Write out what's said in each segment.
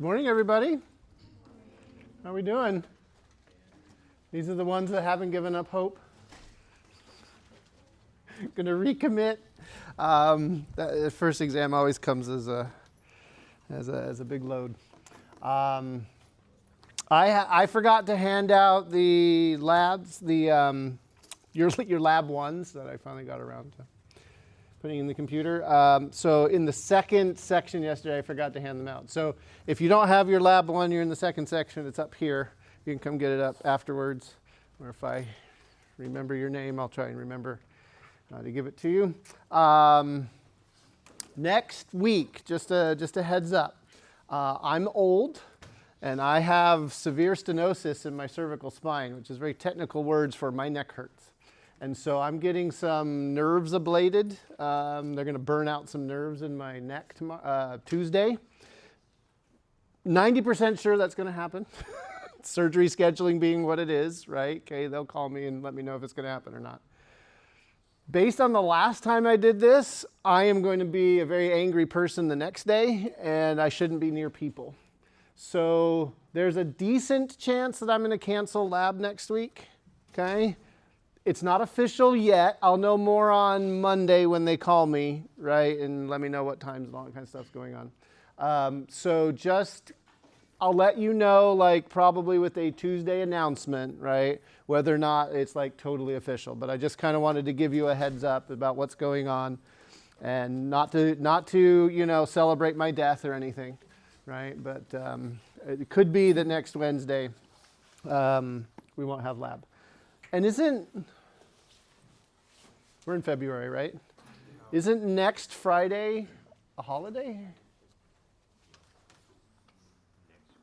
Good morning, everybody. How are we doing? These are the ones that haven't given up hope. Going to recommit. The first exam always comes as a big load. I forgot to hand out the labs, your lab ones that I finally got around to putting in the computer. So in the second section yesterday, I forgot to hand them out. So if you don't have your lab one, you're in the second section. It's up here. You can come get it up afterwards. Or if I remember your name, I'll try and remember to give it to you. Next week, just a heads up. I'm old, and I have severe stenosis in my cervical spine, which is very technical words for my neck hurts. And so I'm getting some nerves ablated. They're going to burn out some nerves in my neck Tuesday. 90% sure that's going to happen. Surgery scheduling being what it is, right? Okay, they'll call me and let me know if it's going to happen or not. Based on the last time I did this, I am going to be a very angry person the next day, and I shouldn't be near people. So there's a decent chance that I'm going to cancel lab next week, okay? It's not official yet. I'll know more on Monday when they call me, right, and let me know what times and all that kind of stuff's going on. I'll let you know, like, probably with a Tuesday announcement, right, whether or not it's, like, totally official. But I just kind of wanted to give you a heads up about what's going on and not to celebrate my death or anything, right? But it could be that next Wednesday we won't have lab. And we're in February, right? Isn't next Friday a holiday?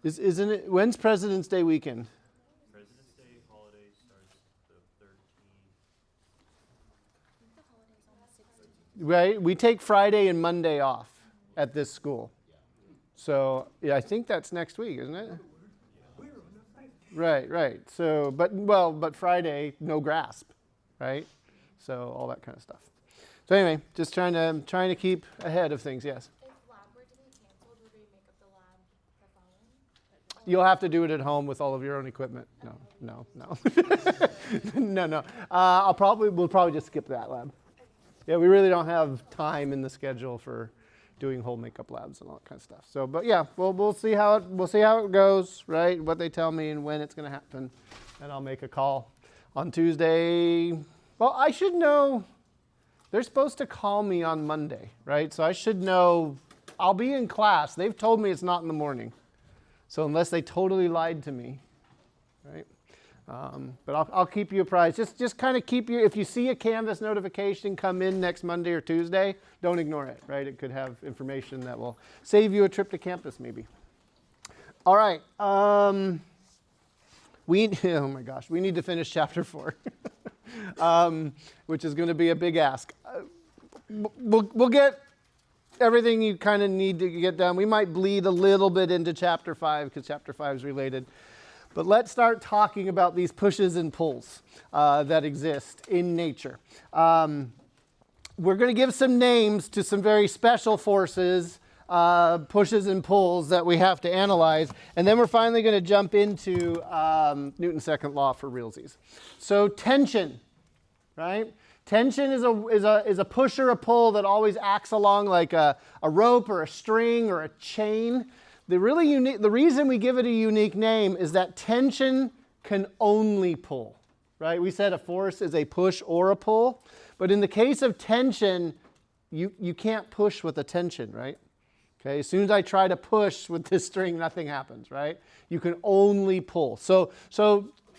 Isn't it? When's President's Day weekend? President's Day holiday starts the 13th. Right? We take Friday and Monday off at this school. So yeah, I think that's next week, isn't it? Right. So, but Friday, no grasp, right? So all that kind of stuff. So anyway, just trying to keep ahead of things. Yes. If lab were to be canceled, would we make up the lab the following? You'll have to do it at home with all of your own equipment. No. No. We'll probably just skip that lab. Yeah, we really don't have time in the schedule for doing whole makeup labs and all that kind of stuff. So, but yeah, we'll see how it goes, right? What they tell me and when it's going to happen, and I'll make a call on Tuesday. Well, I should know. They're supposed to call me on Monday, right? So I should know. I'll be in class. They've told me it's not in the morning. So unless they totally lied to me, right? But I'll keep you apprised. Just kind of keep you, if you see a Canvas notification come in next Monday or Tuesday, don't ignore it, right? It could have information that will save you a trip to campus maybe. All right. Oh my gosh, we need to finish chapter 4, which is going to be a big ask. We'll get everything you kind of need to get done. We might bleed a little bit into chapter 5 because chapter 5 is related. But let's start talking about these pushes and pulls that exist in nature. We're going to give some names to some very special forces, pushes and pulls that we have to analyze. And then we're finally going to jump into Newton's second law for realsies. So tension, right? Tension is a push or a pull that always acts along like a rope or a string or a chain. The reason we give it a unique name is that tension can only pull, right? We said a force is a push or a pull, but in the case of tension, you can't push with a tension, right? Okay, as soon as I try to push with this string, nothing happens, right? You can only pull. So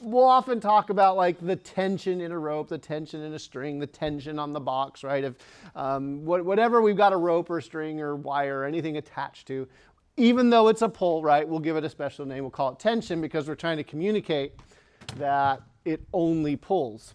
we'll often talk about like the tension in a rope, the tension in a string, the tension on the box, right? If whatever we've got a rope or string or wire or anything attached to, even though it's a pull, right, we'll give it a special name. We'll call it tension because we're trying to communicate that it only pulls.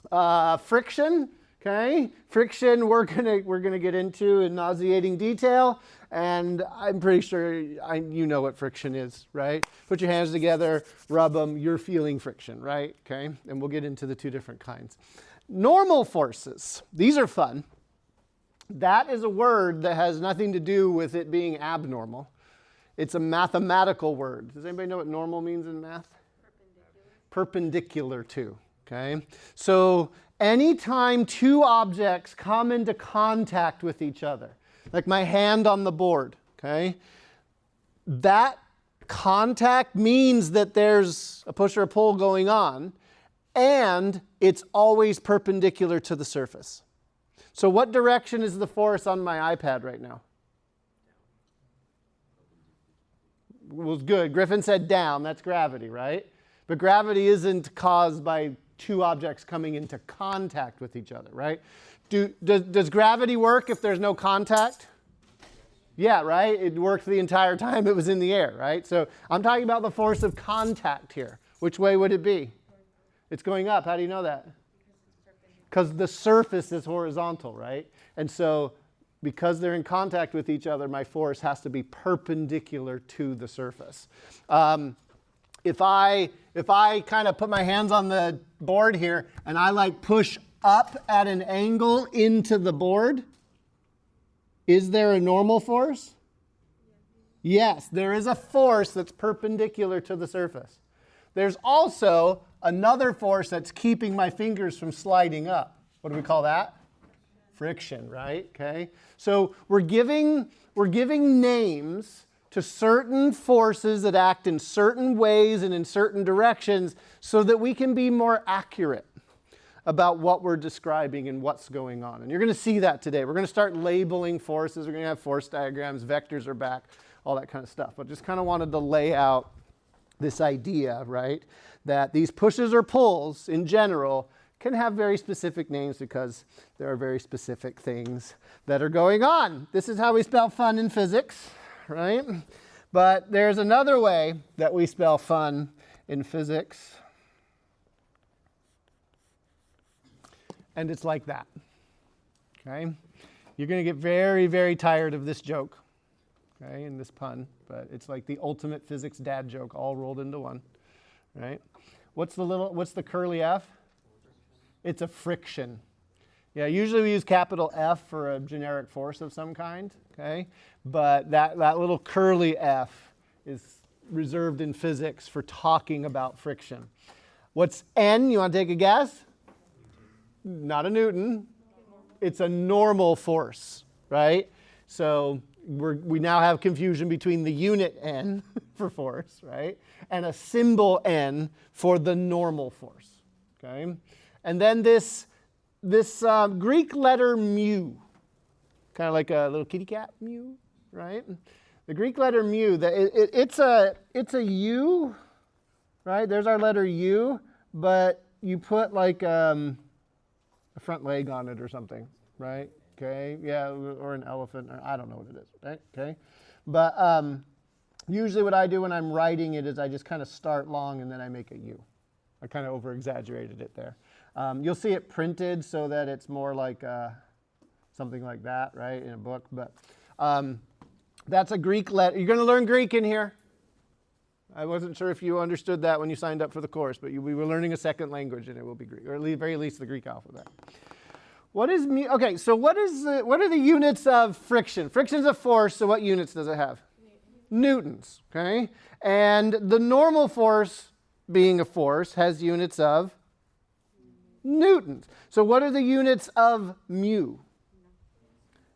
Friction, okay? Friction we're gonna get into in nauseating detail, and I'm pretty sure you know what friction is, right? Put your hands together, rub them, you're feeling friction, right? Okay, and we'll get into the two different kinds. Normal forces, these are fun. That is a word that has nothing to do with it being abnormal. It's a mathematical word. Does anybody know what normal means in math? Perpendicular to, okay? So anytime two objects come into contact with each other, like my hand on the board, okay? That contact means that there's a push or a pull going on, and it's always perpendicular to the surface. So what direction is the force on my iPad right now? Well, good. Griffin said down. That's gravity, right? But gravity isn't caused by two objects coming into contact with each other, right? Does gravity work if there's no contact? Yeah, right? It worked the entire time it was in the air, right? So I'm talking about the force of contact here. Which way would it be? It's going up. How do you know that? Because the surface is horizontal, right? And so because they're in contact with each other, my force has to be perpendicular to the surface. If I kind of put my hands on the board here and I like push up at an angle into the board, is there a normal force? Yes, there is a force that's perpendicular to the surface. There's also another force that's keeping my fingers from sliding up. What do we call that? Friction, right? Okay. So we're giving names to certain forces that act in certain ways and in certain directions so that we can be more accurate about what we're describing and what's going on. And you're going to see that today. We're going to start labeling forces. We're going to have force diagrams, vectors are back, all that kind of stuff. But just kind of wanted to lay out this idea, right, that these pushes or pulls in general can have very specific names because there are very specific things that are going on. This is how we spell fun in physics, right? But there's another way that we spell fun in physics. And it's like that, okay? You're going to get very, very tired of this joke, okay, and this pun, but it's like the ultimate physics dad joke all rolled into one, right? What's the curly F? It's a friction. Yeah, usually we use capital F for a generic force of some kind, okay? But that little curly F is reserved in physics for talking about friction. What's N? You want to take a guess? Not a Newton. It's a normal force, right? So we now have confusion between the unit N for force, right? And a symbol N for the normal force, okay? And then this Greek letter mu, kind of like a little kitty cat mu, right? The Greek letter mu, it's a U, right? There's our letter U, but you put like a front leg on it or something, right? Okay, yeah, or an elephant, or I don't know what it is, right? Okay, but usually what I do when I'm writing it is I just kind of start long and then I make a U. I kind of over-exaggerated it there. You'll see it printed so that it's more like something like that, right, in a book. But that's a Greek letter. You're going to learn Greek in here. I wasn't sure if you understood that when you signed up for the course, but we were learning a second language, and it will be Greek, or at the very least the Greek alphabet. What is okay? So what are the units of friction? Friction is a force. So what units does it have? Newtons. Okay, and the normal force, being a force, has units of newtons. So what are the units of mu?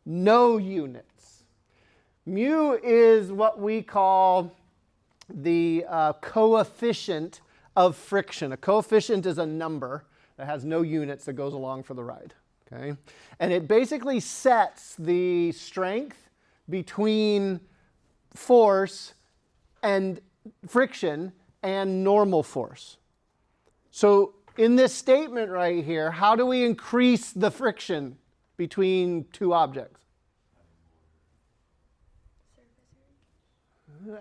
No units. Mu is what we call the coefficient of friction. A coefficient is a number that has no units that goes along for the ride. Okay? And it basically sets the strength between force and friction and normal force. So in this statement right here, how do we increase the friction between two objects?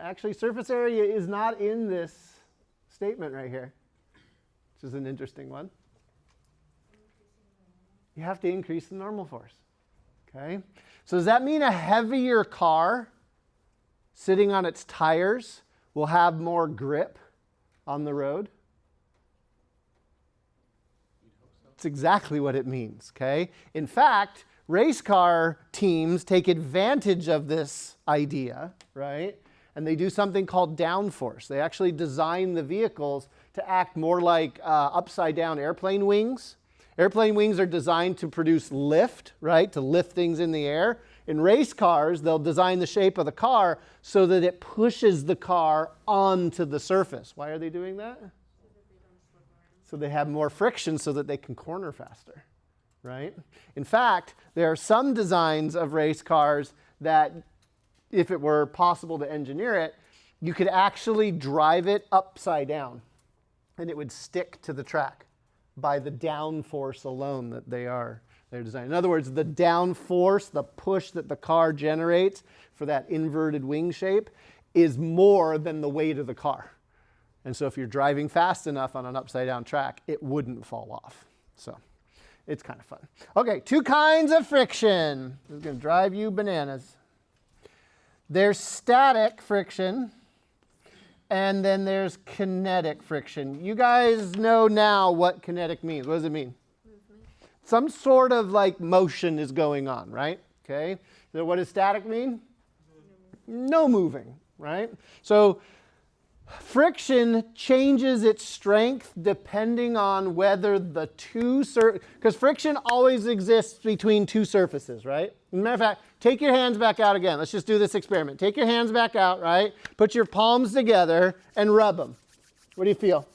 Actually, surface area is not in this statement right here, which is an interesting one. You have to increase the normal force. Okay? So does that mean a heavier car sitting on its tires will have more grip on the road? That's exactly what it means. Okay? In fact, race car teams take advantage of this idea, right? and they do something called downforce. They actually design the vehicles to act more like upside-down airplane wings. Airplane wings are designed to produce lift, right, to lift things in the air. In race cars, they'll design the shape of the car so that it pushes the car onto the surface. Why are they doing that? So they have more friction so that they can corner faster, right? In fact, there are some designs of race cars that, if it were possible to engineer it, you could actually drive it upside down and it would stick to the track by the downforce alone that they're designed. In other words, the downforce, the push that the car generates for that inverted wing shape is more than the weight of the car. And so if you're driving fast enough on an upside down track, it wouldn't fall off. So it's kind of fun. Okay, 2 kinds of friction. This is going to drive you bananas. There's static friction, and then there's kinetic friction. You guys know now what kinetic means. What does it mean? Movement. Some sort of like motion is going on, right? Okay. So what does static mean? No moving, right? So friction changes its strength depending on whether the two because friction always exists between two surfaces, right? As a matter of fact, take your hands back out again. Let's just do this experiment. Take your hands back out, right? Put your palms together and rub them. What do you feel?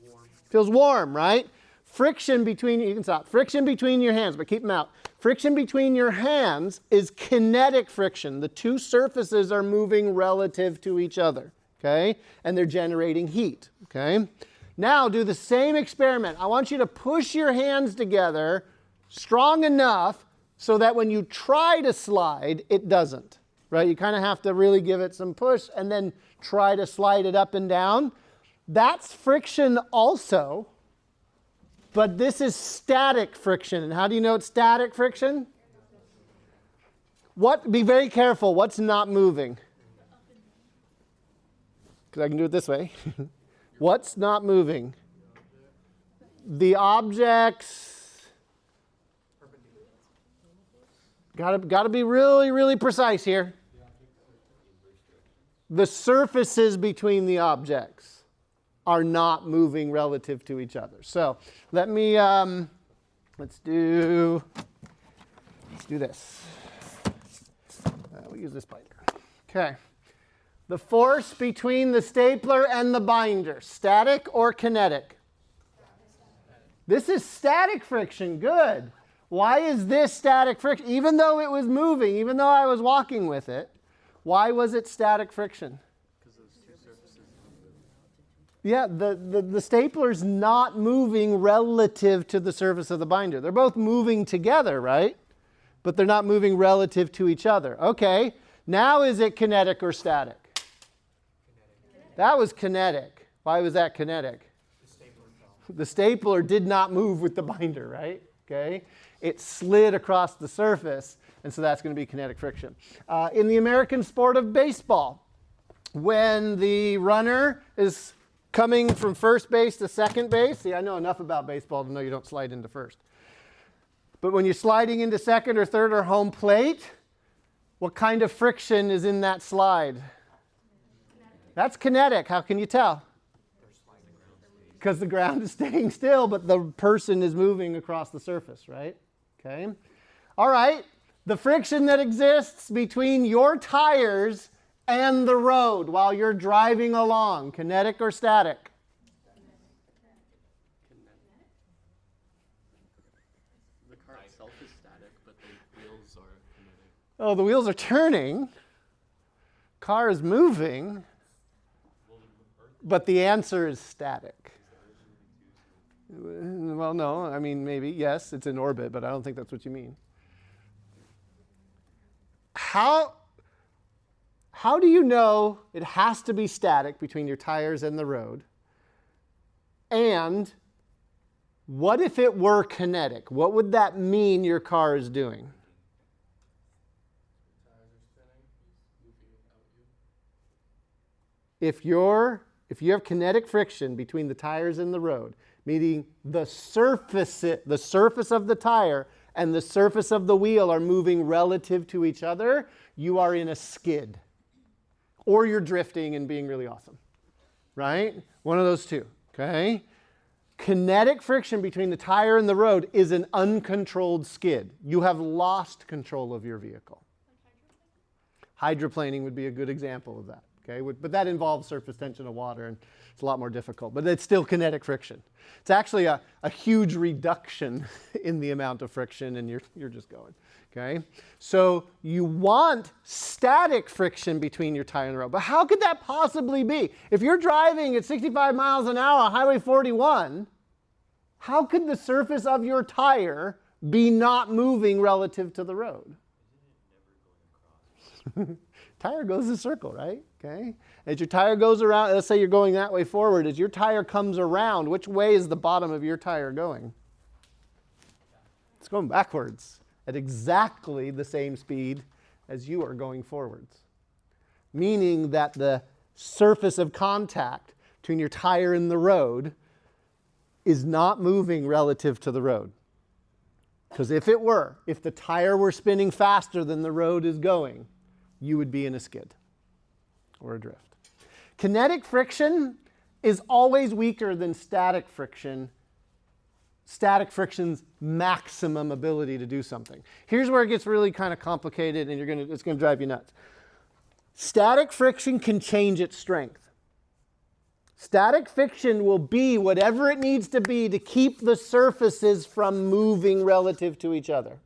Warm. Feels warm, right? Friction between, you can stop. Friction between your hands, but keep them out. Friction between your hands is kinetic friction. The two surfaces are moving relative to each other. Okay, and they're generating heat. Okay, now do the same experiment. I want you to push your hands together strong enough so that when you try to slide, it doesn't. Right? You kind of have to really give it some push and then try to slide it up and down. That's friction also, but this is static friction. And how do you know it's static friction? Be very careful. What's not moving? Because I can do it this way. What's not moving? The objects. Got to be really, really precise here. The surfaces between the objects are not moving relative to each other. So let me, let's do this. We'll use this binder. Okay. The force between the stapler and the binder, static or kinetic? This is static friction. Good. Why is this static friction? Even though it was moving, even though I was walking with it, why was it static friction? Because those two surfaces. Yeah, the stapler's not moving relative to the surface of the binder. They're both moving together, right? But they're not moving relative to each other. Okay. Now is it kinetic or static? That was kinetic. Why was that kinetic? The stapler fell. The stapler did not move with the binder, right? Okay. It slid across the surface, and so that's going to be kinetic friction. In the American sport of baseball, when the runner is coming from first base to second base, see, I know enough about baseball to know you don't slide into first. But when you're sliding into second or third or home plate, what kind of friction is in that slide? That's kinetic. How can you tell? Because the ground is staying still, but the person is moving across the surface, right? Okay. All right. The friction that exists between your tires and the road while you're driving along, kinetic or static? The car itself is static, but the wheels are kinetic. Oh, the wheels are turning. Car is moving. But the answer is static. Well, no, I mean, maybe, yes, it's in orbit, but I don't think that's what you mean. How do you know it has to be static between your tires and the road? And what if it were kinetic? What would that mean your car is doing? The tires are spinning, moving without you. If you have kinetic friction between the tires and the road, meaning the surface of the tire and the surface of the wheel are moving relative to each other, you are in a skid. or you're drifting and being really awesome, right? One of those two, okay? Kinetic friction between the tire and the road is an uncontrolled skid. You have lost control of your vehicle. Hydroplaning would be a good example of that, okay? But that involves surface tension of water, and it's a lot more difficult, but it's still kinetic friction. It's actually a huge reduction in the amount of friction, and you're just going, okay? So you want static friction between your tire and the road, but how could that possibly be? If you're driving at 65 miles an hour on Highway 41, how could the surface of your tire be not moving relative to the road? Tire goes in a circle, right? Okay. As your tire goes around, let's say you're going that way forward, as your tire comes around, which way is the bottom of your tire going? It's going backwards at exactly the same speed as you are going forwards. Meaning that the surface of contact between your tire and the road is not moving relative to the road. Because if the tire were spinning faster than the road is going, you would be in a skid or a drift. Kinetic friction is always weaker than static friction. Static friction's maximum ability to do something. Here's where it gets really kind of complicated, and it's going to drive you nuts. Static friction can change its strength. Static friction will be whatever it needs to be to keep the surfaces from moving relative to each other.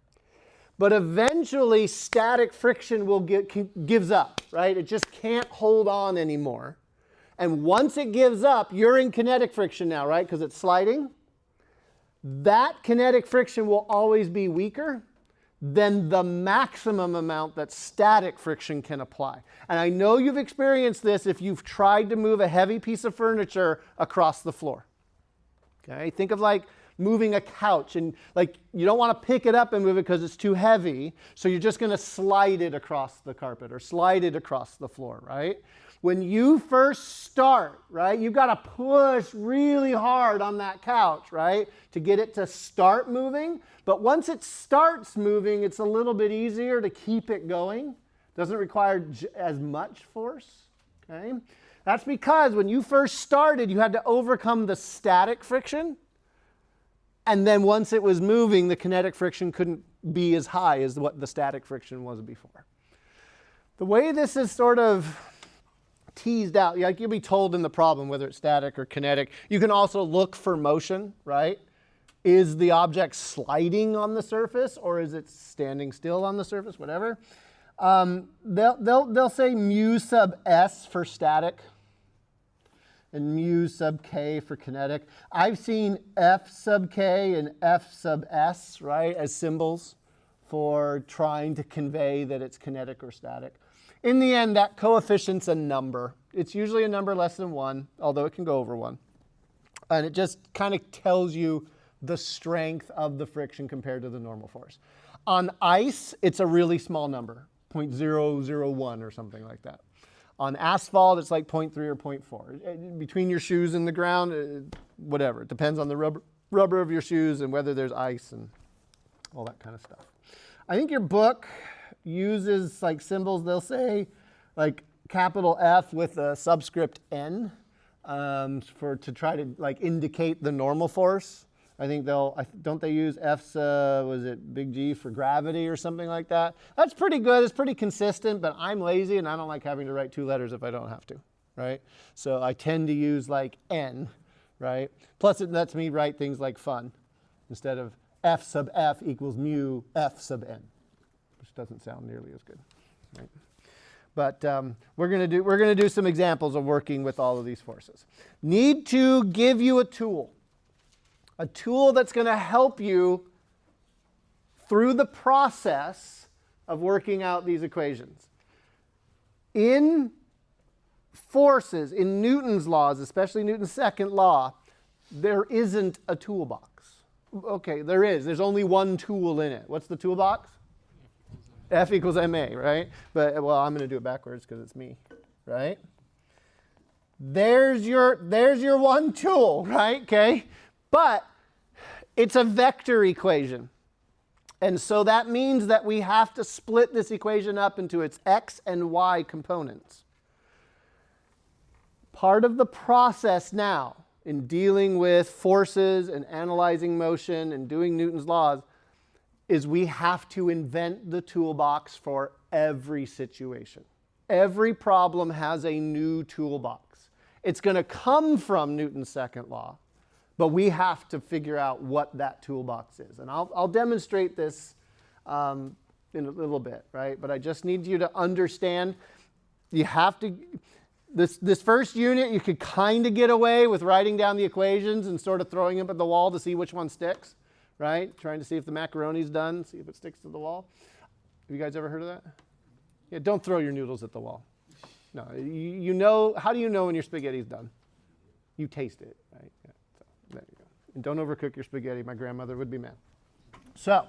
But eventually, static friction gives up, right? It just can't hold on anymore. And once it gives up, you're in kinetic friction now, right? Because it's sliding. That kinetic friction will always be weaker than the maximum amount that static friction can apply. And I know you've experienced this if you've tried to move a heavy piece of furniture across the floor. Okay? Think of like moving a couch, and like you don't want to pick it up and move it because it's too heavy, so you're just going to slide it across the carpet or slide it across the floor, right? When you first start, right, you've got to push really hard on that couch, right, to get it to start moving. But once it starts moving, it's a little bit easier to keep it going. Doesn't require as much force, okay? That's because when you first started, you had to overcome the static friction. And then once it was moving, the kinetic friction couldn't be as high as what the static friction was before. The way this is sort of teased out, like you'll be told in the problem whether it's static or kinetic. You can also look for motion, right? Is the object sliding on the surface, or is it standing still on the surface, whatever. They'll say mu sub s for static and mu sub k for kinetic. I've seen F sub k and F sub s, right, as symbols for trying to convey that it's kinetic or static. In the end, that coefficient's a number. It's usually a number less than 1, although it can go over 1. And it just kind of tells you the strength of the friction compared to the normal force. On ice, it's a really small number, 0.001 or something like that. On asphalt, it's like 0.3 or 0.4. Between your shoes and the ground, whatever. It depends on the rubber of your shoes and whether there's ice and all that kind of stuff. I think your book uses like symbols. They'll say like capital F with a subscript N to try to like indicate the normal force. I think don't they use F's, was it big G for gravity or something like that? That's pretty good. It's pretty consistent, but I'm lazy and I don't like having to write 2 letters if I don't have to, right? So I tend to use like N, right? Plus it lets me write things like fun instead of F sub F equals mu F sub N, which doesn't sound nearly as good, right? But we're going to do some examples of working with all of these forces. Need to give you a tool that's going to help you through the process of working out these equations. In forces, in Newton's laws, especially Newton's second law, there isn't a toolbox. Okay, there is. There's only one tool in it. What's the toolbox? F equals ma, right? But, well, I'm going to do it backwards because it's me, right? There's your one tool, right? Okay? But it's a vector equation. And so that means that we have to split this equation up into its x and y components. Part of the process now in dealing with forces and analyzing motion and doing Newton's laws is we have to invent the toolbox for every situation. Every problem has a new toolbox. It's going to come from Newton's second law, but we have to figure out what that toolbox is. And I'll demonstrate this in a little bit, right? But I just need you to understand, you have to, this first unit, you could kind of get away with writing down the equations and sort of throwing them at the wall to see which one sticks, right? Trying to see if the macaroni's done, see if it sticks to the wall. Have you guys ever heard of that? Yeah, don't throw your noodles at the wall. No, you know, how do you know when your spaghetti's done? You taste it, right? Yeah, so there you go. And don't overcook your spaghetti. My grandmother would be mad. So,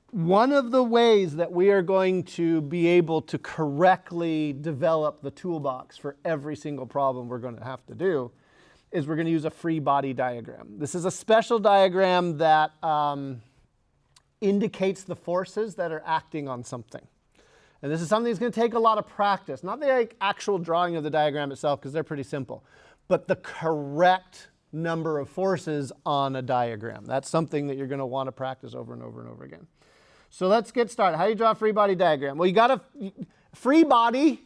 one of the ways that we are going to be able to correctly develop the toolbox for every single problem we're going to have to do is we're going to use a free body diagram. This is a special diagram that indicates the forces that are acting on something. And this is something that's going to take a lot of practice. Not the actual drawing of the diagram itself, because they're pretty simple, but the correct number of forces on a diagram. That's something that you're going to want to practice over and over and over again. So let's get started. How do you draw a free body diagram? Well, you got a free body.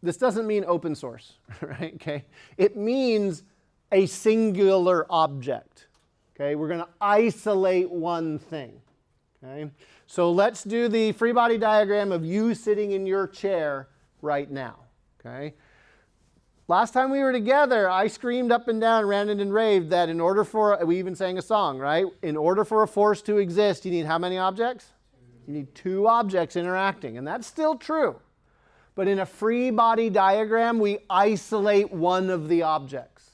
This doesn't mean open source, right? Okay. It means a singular object. Okay. We're going to isolate one thing. Okay. So let's do the free body diagram of you sitting in your chair right now. Okay. Last time we were together, I screamed up and down, ranted and raved that in order for, we even sang a song, right? In order for a force to exist, you need how many objects? You need two objects interacting, and that's still true. But in a free body diagram, we isolate one of the objects.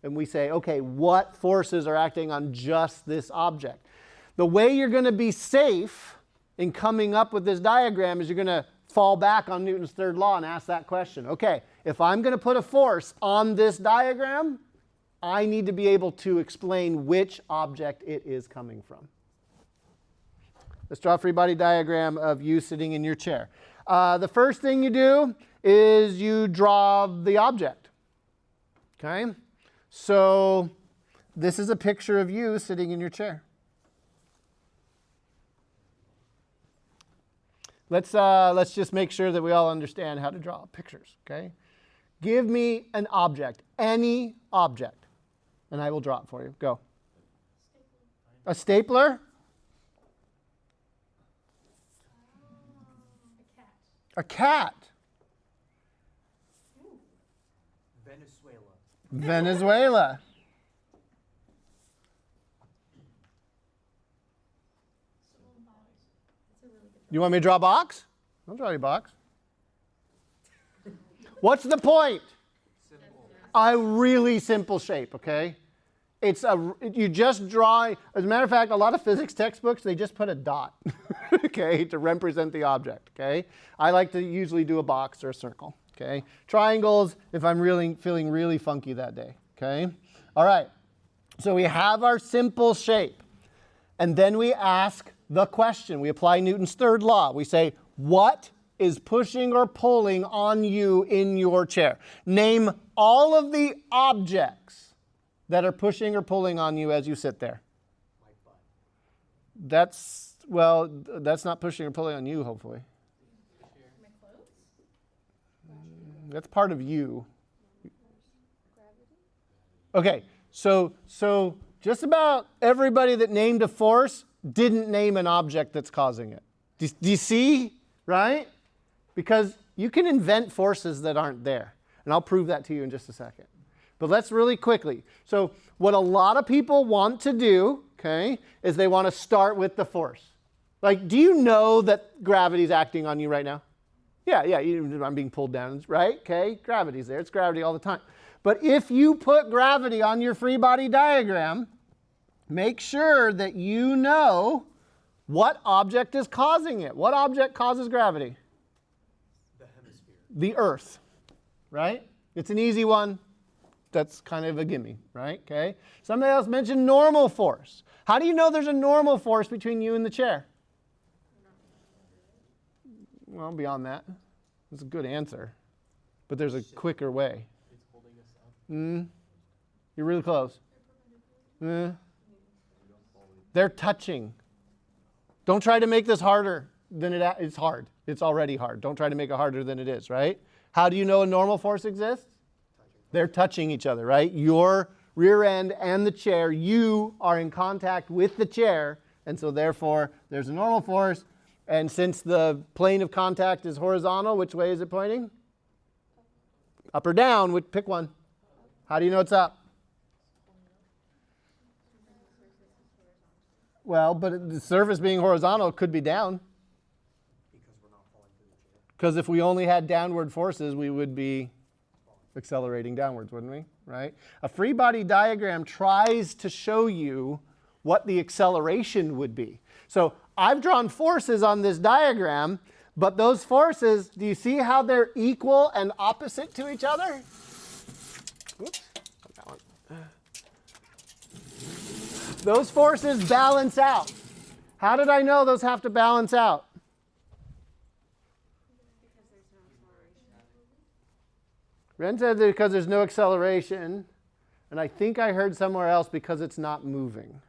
And we say, okay, what forces are acting on just this object? The way you're going to be safe in coming up with this diagram is you're going to fall back on Newton's third law and ask that question. Okay, if I'm going to put a force on this diagram, I need to be able to explain which object it is coming from. Let's draw a free body diagram of you sitting in your chair. The first thing you do is you draw the object. Okay? So this is a picture of you sitting in your chair. Let's just make sure that we all understand how to draw pictures, okay? Give me an object, any object, and I will draw it for you. Go. A stapler? A cat. Venezuela. You want me to draw a box? I'll draw you a box. What's the point? Simple. A really simple shape, okay? You just draw, as a matter of fact, a lot of physics textbooks, they just put a dot, okay, to represent the object, okay? I like to usually do a box or a circle, okay? Triangles if I'm feeling really funky that day, okay? All right, so we have our simple shape, and then we ask the question. We apply Newton's third law. We say, what is pushing or pulling on you in your chair? Name all of the objects that are pushing or pulling on you as you sit there. That's not pushing or pulling on you, hopefully. My clothes? That's part of you. Okay, so just about everybody that named a force didn't name an object that's causing it. Do you see, right? Because you can invent forces that aren't there. And I'll prove that to you in just a second. But let's really quickly. So what a lot of people want to do, okay, is they want to start with the force. Like, do you know that gravity's acting on you right now? Yeah, I'm being pulled down, right? Okay, gravity's there. It's gravity all the time. But if you put gravity on your free body diagram, make sure that you know what object is causing it. What object causes gravity? The hemisphere. The Earth, right? It's an easy one. That's kind of a gimme, right? Okay. Somebody else mentioned normal force. How do you know there's a normal force between you and the chair? Well, beyond that. That's a good answer. But there's a quicker way. It's holding us up. You're really close. They're touching. Don't try to make this harder than it's hard. It's already hard. Don't try to make it harder than it is, right? How do you know a normal force exists? They're touching each other, right? Your rear end and the chair, you are in contact with the chair, and so therefore there's a normal force. And since the plane of contact is horizontal, which way is it pointing? Up or down? Pick one. How do you know it's up? Well, but the surface being horizontal could be down. Because if we only had downward forces, we would be accelerating downwards, wouldn't we? Right? A free body diagram tries to show you what the acceleration would be. So I've drawn forces on this diagram, but those forces, do you see how they're equal and opposite to each other? Oops. Those forces balance out. How did I know those have to balance out? Because there's no acceleration. Ren said that because there's no acceleration, and I think I heard somewhere else because it's not moving.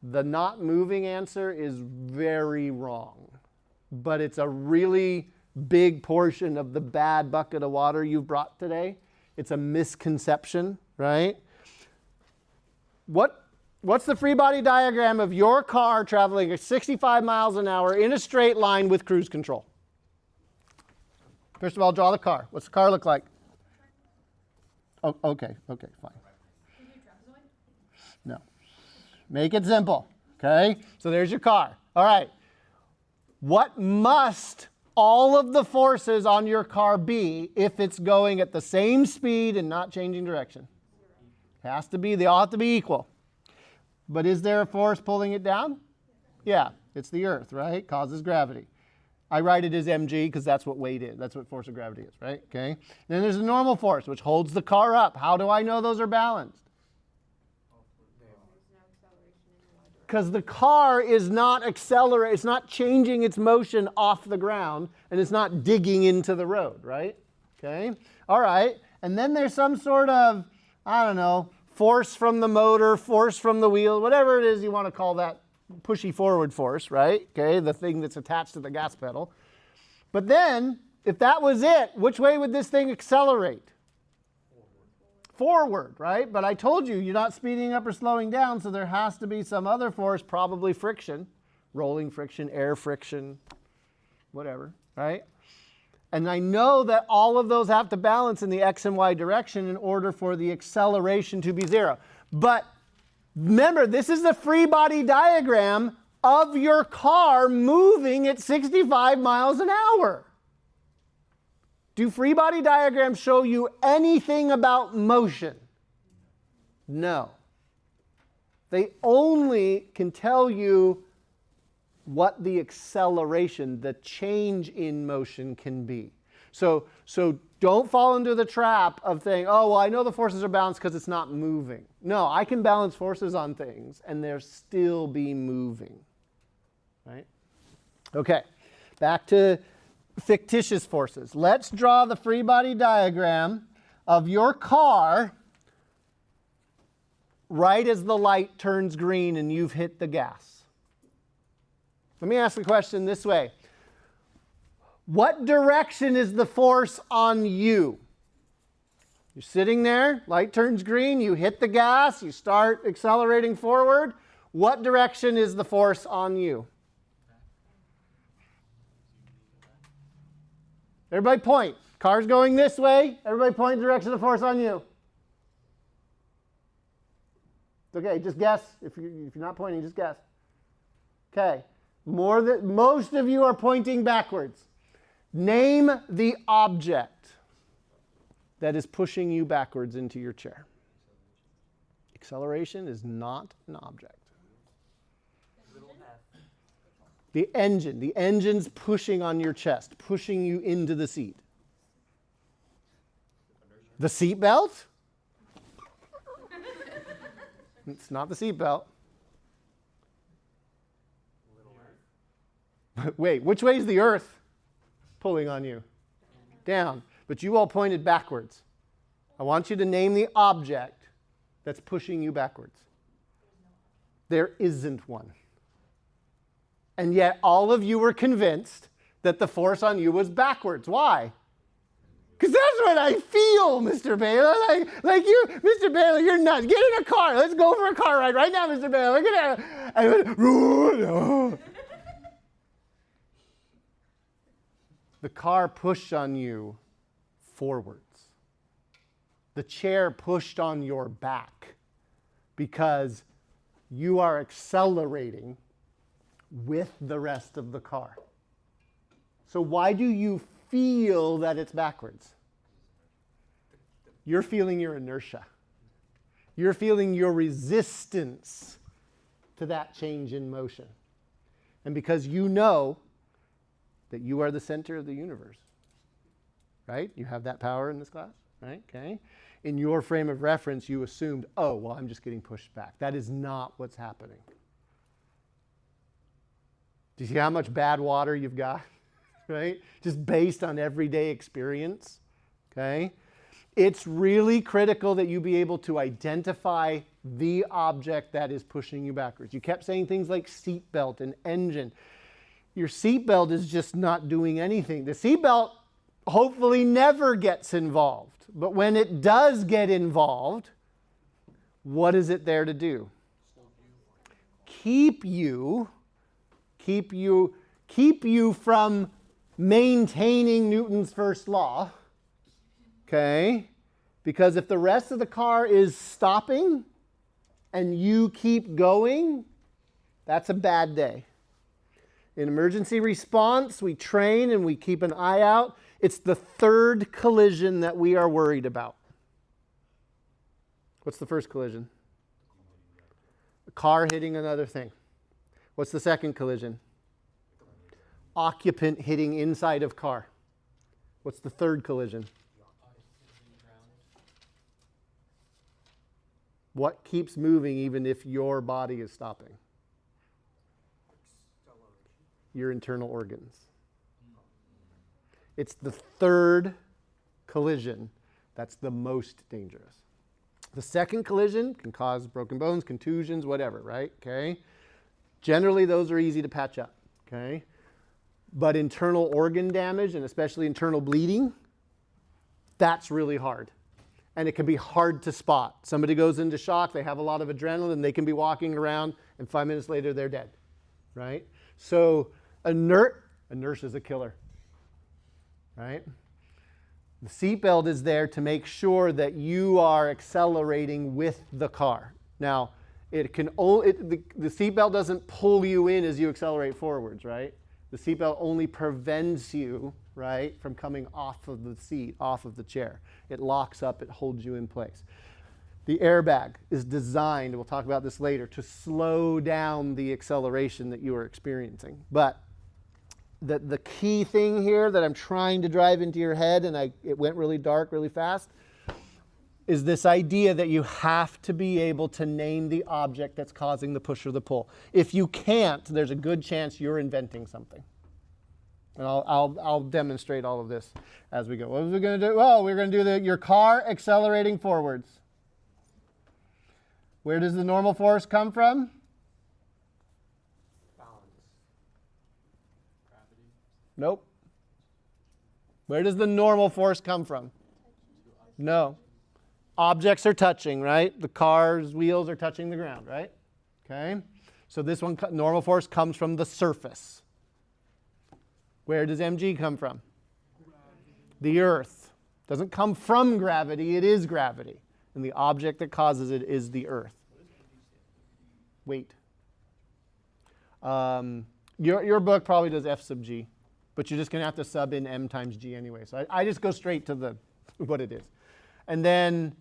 The not moving answer is very wrong, but it's a really big portion of the bad bucket of water you've brought today. It's a misconception, right? What's the free body diagram of your car traveling at 65 miles an hour in a straight line with cruise control? First of all, draw the car. What's the car look like? Oh, okay, fine. Can you do trapezoid? No. Make it simple, okay? So there's your car. All right. What must all of the forces on your car be if it's going at the same speed and not changing direction? Has to be, they all have to be equal. But is there a force pulling it down? Yeah, it's the earth, right? Causes gravity. I write it as mg because that's what weight is. That's what force of gravity is, right? Okay. Then there's a normal force, which holds the car up. How do I know those are balanced? Because the car is not accelerating, it's not changing its motion off the ground, and it's not digging into the road, right? Okay. All right. And then there's some sort of, I don't know, force from the motor, force from the wheel, whatever it is you want to call that pushy forward force, right? Okay, the thing that's attached to the gas pedal. But then, if that was it, which way would this thing accelerate? Forward, right? But I told you, you're not speeding up or slowing down, so there has to be some other force, probably friction, rolling friction, air friction, whatever, right? And I know that all of those have to balance in the x and y direction in order for the acceleration to be zero. But remember, this is the free body diagram of your car moving at 65 miles an hour. Do free body diagrams show you anything about motion? No. They only can tell you what the acceleration, the change in motion can be. So don't fall into the trap of saying, oh, well, I know the forces are balanced because it's not moving. No, I can balance forces on things and they'll still be moving. Right? Okay, back to fictitious forces. Let's draw the free body diagram of your car right as the light turns green and you've hit the gas. Let me ask the question this way. What direction is the force on you? You're sitting there, light turns green, you hit the gas, you start accelerating forward. What direction is the force on you? Everybody point. Car's going this way. Everybody point the direction of the force on you. It's okay, just guess. If you're not pointing, just guess. Okay. Most of you are pointing backwards. Name the object that is pushing you backwards into your chair. Acceleration is not an object. The engine. The engine's pushing on your chest, pushing you into the seat. The seat belt? It's not the seat belt. Wait, which way is the earth? pulling on you? Down. But you all pointed backwards. I want you to name the object that's pushing you backwards. There isn't one. And yet all of you were convinced that the force on you was backwards. Why? Because that's what I feel, Mr. Baylor. Like you, Mr. Baylor, you're nuts. Get in a car. Let's go for a car ride right now, Mr. Baylor. Get out. I went, the car pushed on you forwards. The chair pushed on your back because you are accelerating with the rest of the car. So why do you feel that it's backwards? You're feeling your inertia. You're feeling your resistance to that change in motion. And because you know that you are the center of the universe, right? You have that power in this class, right? Okay. In your frame of reference, you assumed, oh, well, I'm just getting pushed back. That is not what's happening. Do you see how much bad water you've got? Right? Just based on everyday experience. Okay? It's really critical that you be able to identify the object that is pushing you backwards. You kept saying things like seatbelt and engine. Your seatbelt is just not doing anything. The seatbelt hopefully never gets involved. But when it does get involved, what is it there to do? Keep you from maintaining Newton's first law. Okay? Because if the rest of the car is stopping and you keep going, that's a bad day. In emergency response, we train and we keep an eye out. It's the third collision that we are worried about. What's the first collision? A car hitting another thing. What's the second collision? Occupant hitting inside of car. What's the third collision? What keeps moving even if your body is stopping? Your internal organs. It's the third collision that's the most dangerous. The second collision can cause broken bones, contusions, whatever, right? Okay. Generally, those are easy to patch up. Okay. But internal organ damage, and especially internal bleeding, that's really hard. And it can be hard to spot. Somebody goes into shock, they have a lot of adrenaline, they can be walking around, and 5 minutes later, they're dead. Right? So inertia is a killer. Right? The seatbelt is there to make sure that you are accelerating with the car. Now, the seatbelt doesn't pull you in as you accelerate forwards, right? The seatbelt only prevents you, right, from coming off of the seat, off of the chair. It locks up, it holds you in place. The airbag is designed, we'll talk about this later, to slow down the acceleration that you are experiencing. But the key thing here that I'm trying to drive into your head, and it went really dark really fast, is this idea that you have to be able to name the object that's causing the push or the pull. If you can't, there's a good chance you're inventing something. And I'll demonstrate all of this as we go. What are we going to do? Well, we're going to do your car accelerating forwards. Where does the normal force come from? Nope. Where does the normal force come from? No. Objects are touching, right? The car's wheels are touching the ground, right? Okay. So this one, normal force comes from the surface. Where does mg come from? The earth. Doesn't come from gravity, it is gravity. And the object that causes it is the earth. Weight. Your book probably does F sub g. But you're just going to have to sub in m times g anyway. So I just go straight to what it is. And then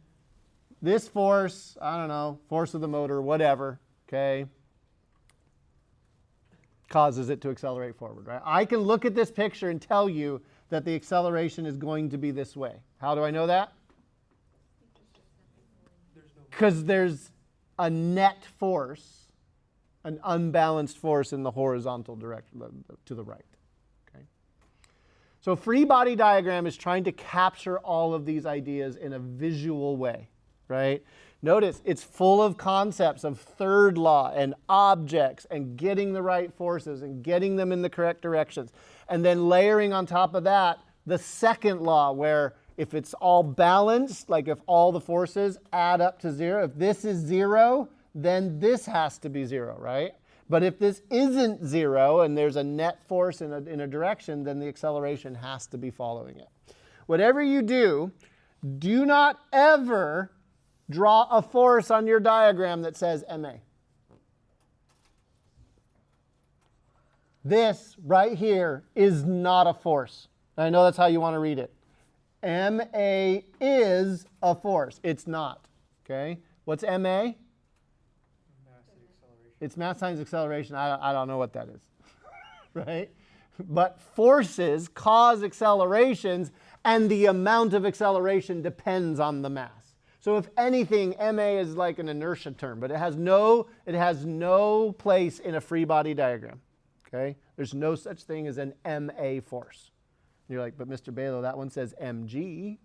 this force, I don't know, force of the motor, whatever, okay, causes it to accelerate forward, right? I can look at this picture and tell you that the acceleration is going to be this way. How do I know that? Because there's a net force, an unbalanced force in the horizontal direction to the right. So free body diagram is trying to capture all of these ideas in a visual way, right? Notice it's full of concepts of third law and objects and getting the right forces and getting them in the correct directions. And then layering on top of that the second law, where if it's all balanced, like if all the forces add up to 0, if this is 0, then this has to be 0, right? But if this isn't 0 and there's a net force in a direction, then the acceleration has to be following it. Whatever you do, do not ever draw a force on your diagram that says MA. This right here is not a force. I know that's how you want to read it. MA is a force. It's not. Okay? What's MA? It's mass times acceleration. I don't know what that is. Right? But forces cause accelerations, and the amount of acceleration depends on the mass. So if anything, MA is like an inertia term, but it has no place in a free body diagram. Okay? There's no such thing as an MA force. And you're like, but Mr. Balogh, that one says mg.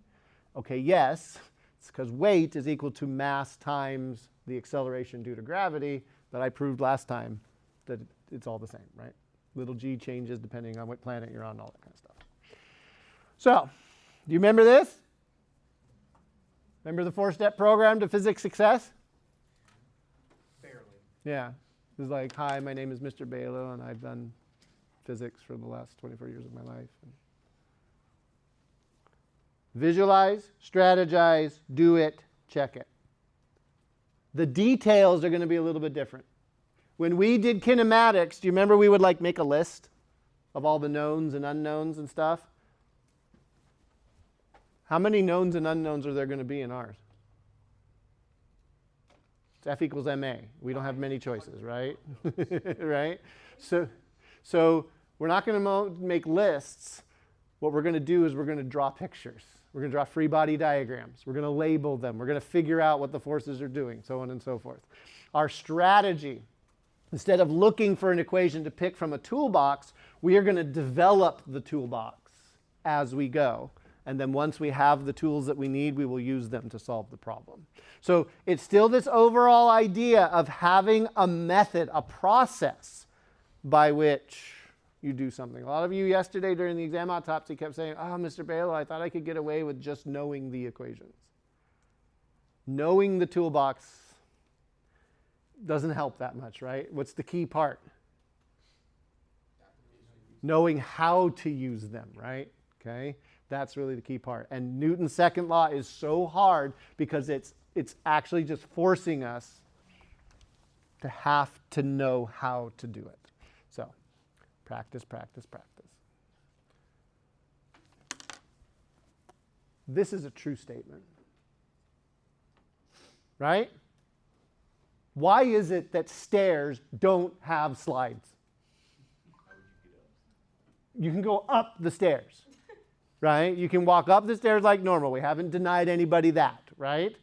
Okay, yes, it's because weight is equal to mass times the acceleration due to gravity, that I proved last time that it's all the same, right? Little g changes depending on what planet you're on, all that kind of stuff. So, do you remember this? Remember the 4-step program to physics success? Barely. Yeah. It was like, hi, my name is Mr. Balogh, and I've done physics for the last 24 years of my life. Visualize, strategize, do it, check it. The details are going to be a little bit different. When we did kinematics, do you remember we would like make a list of all the knowns and unknowns and stuff? How many knowns and unknowns are there going to be in ours? It's F equals ma. We don't have many choices, right? Right? So we're not going to make lists. What we're going to do is we're going to draw pictures. We're going to draw free body diagrams. We're going to label them. We're going to figure out what the forces are doing, so on and so forth. Our strategy, instead of looking for an equation to pick from a toolbox, we are going to develop the toolbox as we go. And then once we have the tools that we need, we will use them to solve the problem. So it's still this overall idea of having a method, a process by which you do something. A lot of you yesterday during the exam autopsy kept saying, oh, Mr. Balogh, I thought I could get away with just knowing the equations. Knowing the toolbox doesn't help that much, right? What's the key part? Knowing how to use them, right? Okay? That's really the key part. And Newton's second law is so hard because it's actually just forcing us to have to know how to do it. So, practice, practice, practice. This is a true statement. Right? Why is it that stairs don't have slides? You can go up the stairs. Right? You can walk up the stairs like normal. We haven't denied anybody that, right?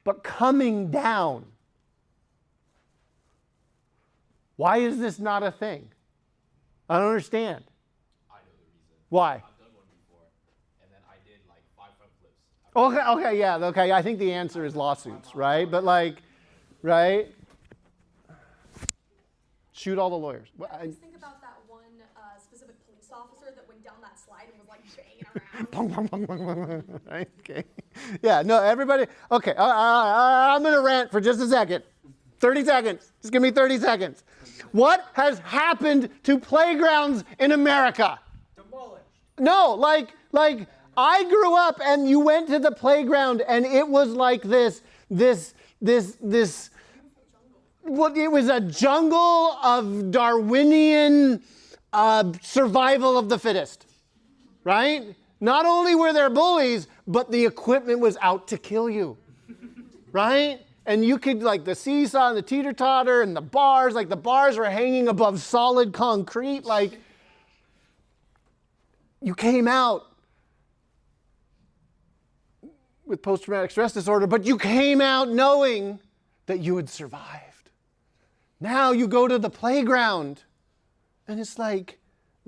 But coming down, why is this not a thing? I don't understand. I know the reason. Why? I've done one before, and then I did like 5 front flips. Okay, yeah, okay. I think the answer is lawsuits, right? But like, right? Shoot all the lawyers. I just think about that one specific police officer that went down that slide and was like banging around. Right? Okay. Yeah, no, everybody. Okay, I'm going to rant for just a second. 30 seconds. Just give me 30 seconds. What has happened to playgrounds in America? Demolished. No, like I grew up and you went to the playground and it was like this. Well, it was a jungle of Darwinian survival of the fittest, right? Not only were there bullies, but the equipment was out to kill you, right? And you could, like the seesaw and the teeter-totter and the bars were hanging above solid concrete, like you came out with post-traumatic stress disorder, but you came out knowing that you had survived. Now you go to the playground and it's like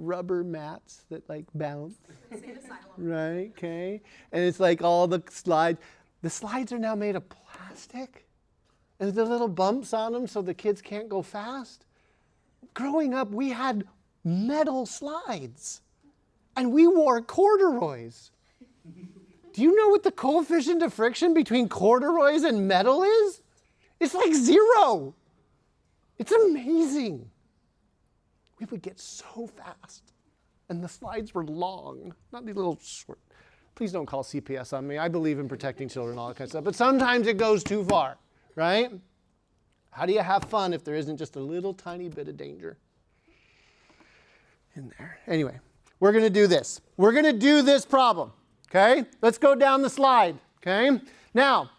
rubber mats that like bounce. Insane asylum. Right, okay. And it's like all the slides. The slides are now made of plastic. And there's little bumps on them so the kids can't go fast. Growing up, we had metal slides. And we wore corduroys. Do you know what the coefficient of friction between corduroys and metal is? It's like 0. It's amazing. We would get so fast. And the slides were long, not these little short. Please don't call CPS on me. I believe in protecting children and all that kind of stuff. But sometimes it goes too far, right? How do you have fun if there isn't just a little tiny bit of danger in there? Anyway, we're going to do this. We're going to do this problem, okay? Let's go down the slide, okay? Now,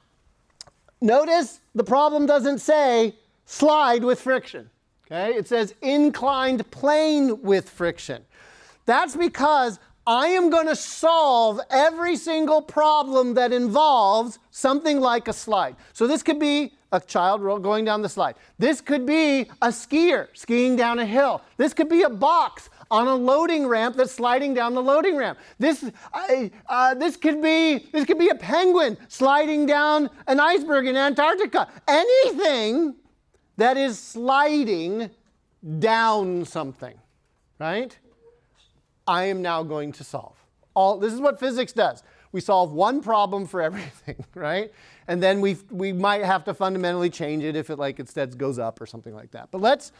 notice the problem doesn't say slide with friction, okay? It says inclined plane with friction. That's because I am going to solve every single problem that involves something like a slide. So this could be a child going down the slide. This could be a skier skiing down a hill. This could be a box on a loading ramp that's sliding down the loading ramp. This could be a penguin sliding down an iceberg in Antarctica. Anything that is sliding down something, right? I am now going to solve. This is what physics does. We solve one problem for everything, right? And then we might have to fundamentally change it if it like instead goes up or something like that. But let's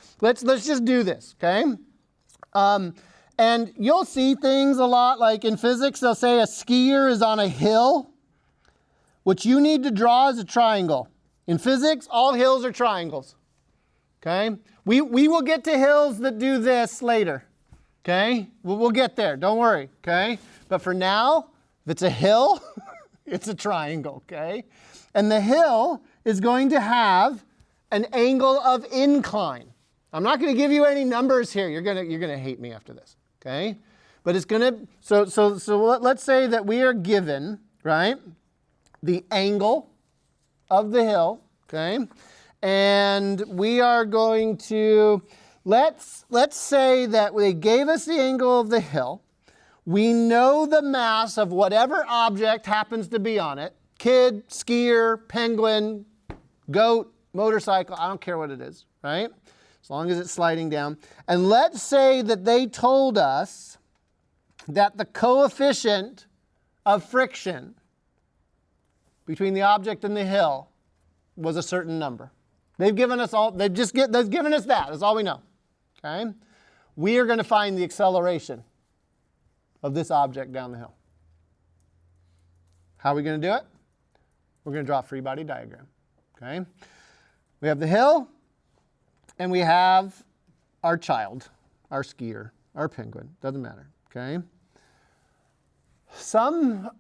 just do this, okay? And you'll see things a lot like in physics. They'll say a skier is on a hill. What you need to draw is a triangle. In physics, all hills are triangles. Okay? We will get to hills that do this later. Okay? We'll get there. Don't worry. Okay? But for now, if it's a hill, it's a triangle. Okay? And the hill is going to have an angle of incline. I'm not going to give you any numbers here. You're gonna hate me after this. Okay? But it's going to, so let's say that we are given, right, the angle of the hill. Okay? And we are going to, let's say that they gave us the angle of the hill. We know the mass of whatever object happens to be on it. Kid, skier, penguin, goat, motorcycle, I don't care what it is, right? As long as it's sliding down. And let's say that they told us that the coefficient of friction between the object and the hill was a certain number. They've given us they've given us that. That's all we know. Okay? We are going to find the acceleration of this object down the hill. How are we going to do it? We're going to draw a free body diagram. Okay? We have the hill, and we have our child, our skier, our penguin. Doesn't matter. Okay? Some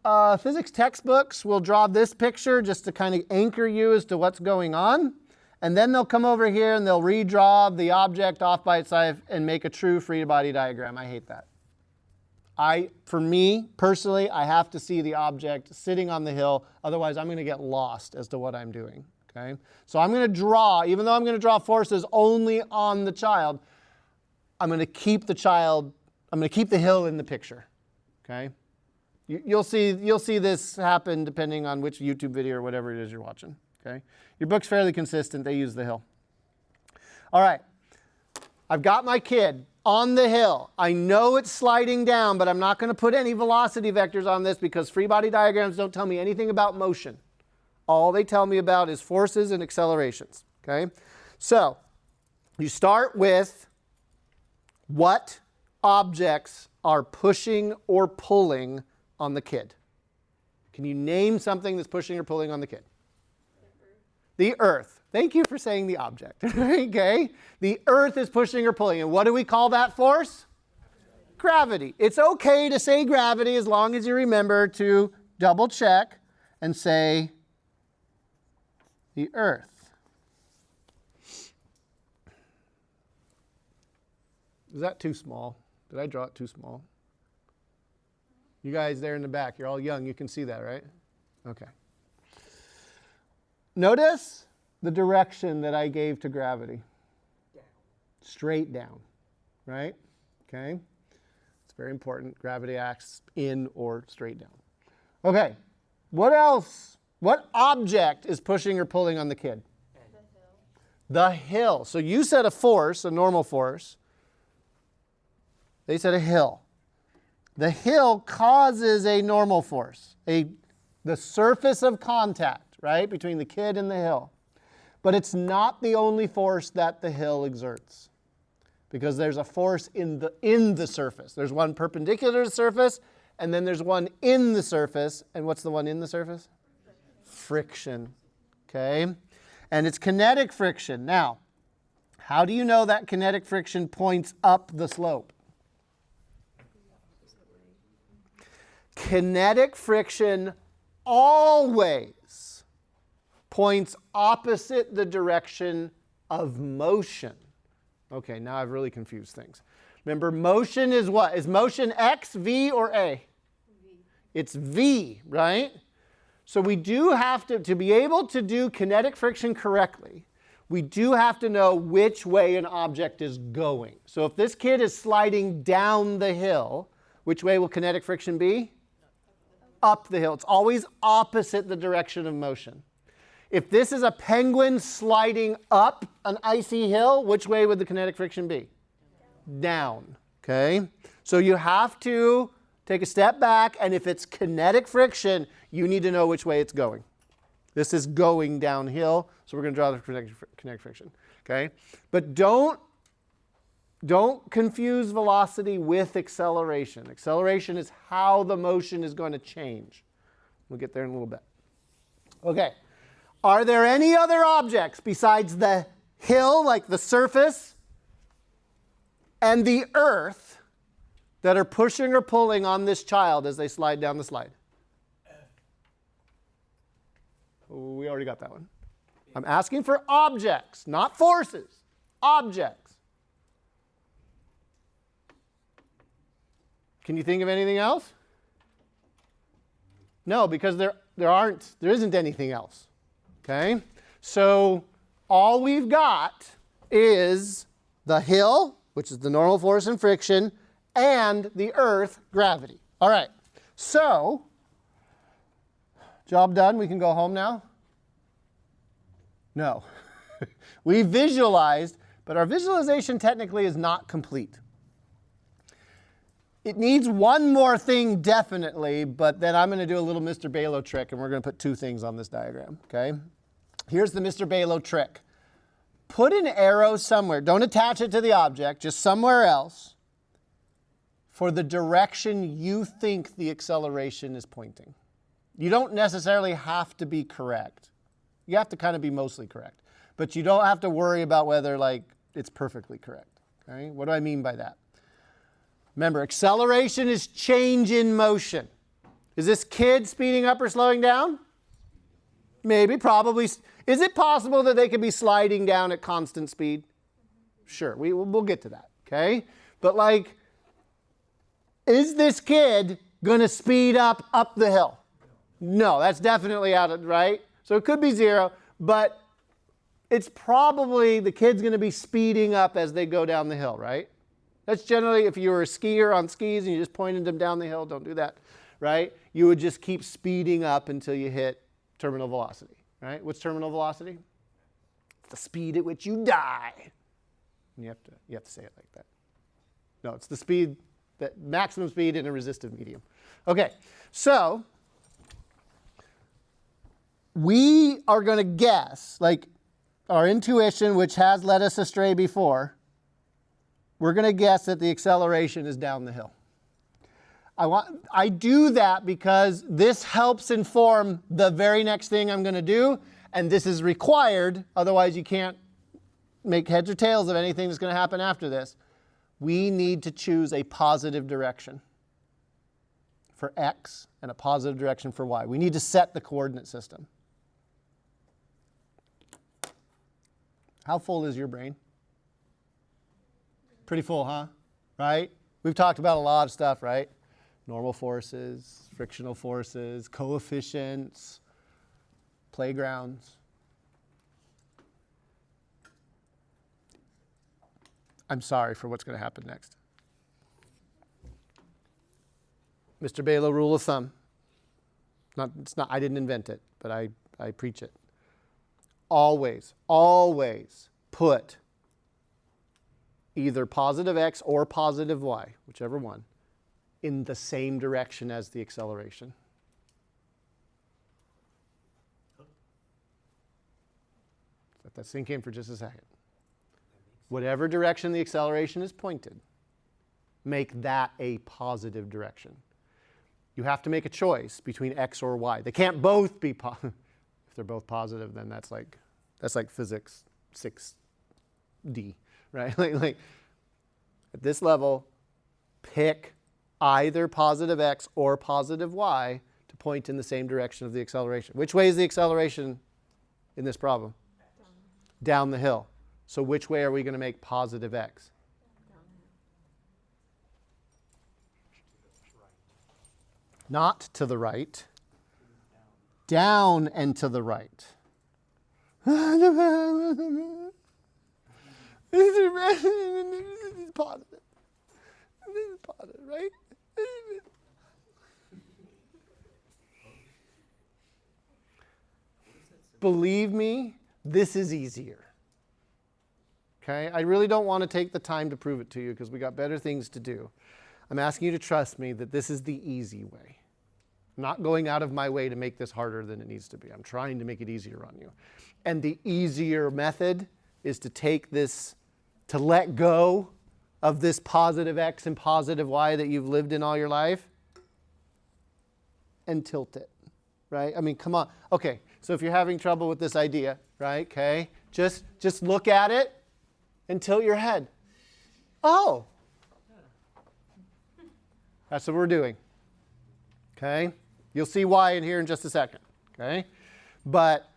physics textbooks will draw this picture just to kind of anchor you as to what's going on. And then they'll come over here and they'll redraw the object off by itself and make a true free body diagram. I hate that. For me, personally, I have to see the object sitting on the hill. Otherwise, I'm going to get lost as to what I'm doing. Okay? So I'm going to draw, even though I'm going to draw forces only on the child, I'm going to keep the hill in the picture. Okay? You'll see this happen depending on which YouTube video or whatever it is you're watching. Okay? Your book's fairly consistent. They use the hill. All right. I've got my kid on the hill. I know it's sliding down, but I'm not going to put any velocity vectors on this because free body diagrams don't tell me anything about motion. All they tell me about is forces and accelerations. Okay? So, you start with what objects are pushing or pulling on the kid. Can you name something that's pushing or pulling on the kid? The earth. Thank you for saying the object. Okay? The earth is pushing or pulling. And what do we call that force? Gravity. It's okay to say gravity as long as you remember to double check and say the earth. Is that too small? Did I draw it too small? You guys there in the back, you're all young. You can see that, right? Okay. Notice the direction that I gave to gravity. Down. Straight down, right? Okay. It's very important. Gravity acts in or straight down. Okay, what else? What object is pushing or pulling on the kid? The hill. So you said a force, a normal force. They said a hill. The hill causes a normal force, the surface of contact, right, between the kid and the hill. But it's not the only force that the hill exerts, because there's a force in the surface. There's one perpendicular to the surface, and then there's one in the surface. And what's the one in the surface? Friction. Okay? And it's kinetic friction. Now, how do you know that kinetic friction points up the slope? Kinetic friction always points opposite the direction of motion. Okay, now I've really confused things. Remember, motion is what? Is motion X, V, or A? V. It's V, right? So we do have to be able to do kinetic friction correctly, we do have to know which way an object is going. So if this kid is sliding down the hill, which way will kinetic friction be? Up the hill. It's always opposite the direction of motion. If this is a penguin sliding up an icy hill, which way would the kinetic friction be? Down. Okay? So you have to take a step back, and if it's kinetic friction, you need to know which way it's going. This is going downhill, so we're going to draw the kinetic friction. Okay? But don't confuse velocity with acceleration. Acceleration is how the motion is going to change. We'll get there in a little bit. Okay. Are there any other objects besides the hill, like the surface, and the earth that are pushing or pulling on this child as they slide down the slide? Oh, we already got that one. I'm asking for objects, not forces. Objects. Can you think of anything else? No, because there isn't anything else. Okay? So all we've got is the hill, which is the normal force and friction, and the earth, gravity. All right. So, job done. We can go home now? No. We visualized, but our visualization technically is not complete. It needs one more thing definitely, but then I'm going to do a little Mr. Balogh trick, and we're going to put two things on this diagram, okay? Here's the Mr. Balogh trick. Put an arrow somewhere. Don't attach it to the object, just somewhere else for the direction you think the acceleration is pointing. You don't necessarily have to be correct. You have to kind of be mostly correct, but you don't have to worry about whether it's perfectly correct, okay? What do I mean by that? Remember, acceleration is change in motion. Is this kid speeding up or slowing down? Maybe, probably. Is it possible that they could be sliding down at constant speed? Sure, we'll get to that, okay? But is this kid going to speed up the hill? No, that's definitely out of, right? So it could be zero, but it's probably the kid's going to be speeding up as they go down the hill, right? That's generally, if you were a skier on skis and you just pointed them down the hill, don't do that, right? You would just keep speeding up until you hit terminal velocity, right? What's terminal velocity? It's the speed at which you die. And you have to say it like that. No, it's the speed, that maximum speed in a resistive medium. Okay, so we are going to guess, our intuition, which has led us astray before, we're going to guess that the acceleration is down the hill. I do that because this helps inform the very next thing I'm going to do, and this is required, otherwise you can't make heads or tails of anything that's going to happen after this. We need to choose a positive direction for X and a positive direction for Y. We need to set the coordinate system. How full is your brain? Pretty full, huh? Right? We've talked about a lot of stuff, right? Normal forces, frictional forces, coefficients, playgrounds. I'm sorry for what's going to happen next. Mr. Balogh rule of thumb. It's not. I didn't invent it, but I preach it. Always put either positive x or positive y, whichever one, in the same direction as the acceleration. Let that sink in for just a second. Whatever direction the acceleration is pointed, make that a positive direction. You have to make a choice between x or y. They can't both be positive. If they're both positive, then that's like physics 6D, right? like at this level, pick either positive x or positive y to point in the same direction of the acceleration. Which way is the acceleration in this problem? Down the hill. So which way are we going to make positive x? Not to the right. Down and to the right. This is positive. This is positive, right? Believe me, this is easier. Okay? I really don't want to take the time to prove it to you because we got better things to do. I'm asking you to trust me that this is the easy way. I'm not going out of my way to make this harder than it needs to be. I'm trying to make it easier on you. And the easier method is to take this, to let go of this positive x and positive y that you've lived in all your life and tilt it, right? I mean, come on. Okay, so if you're having trouble with this idea, right, okay, just look at it and tilt your head. Oh, that's what we're doing, okay? You'll see why in here in just a second, okay? But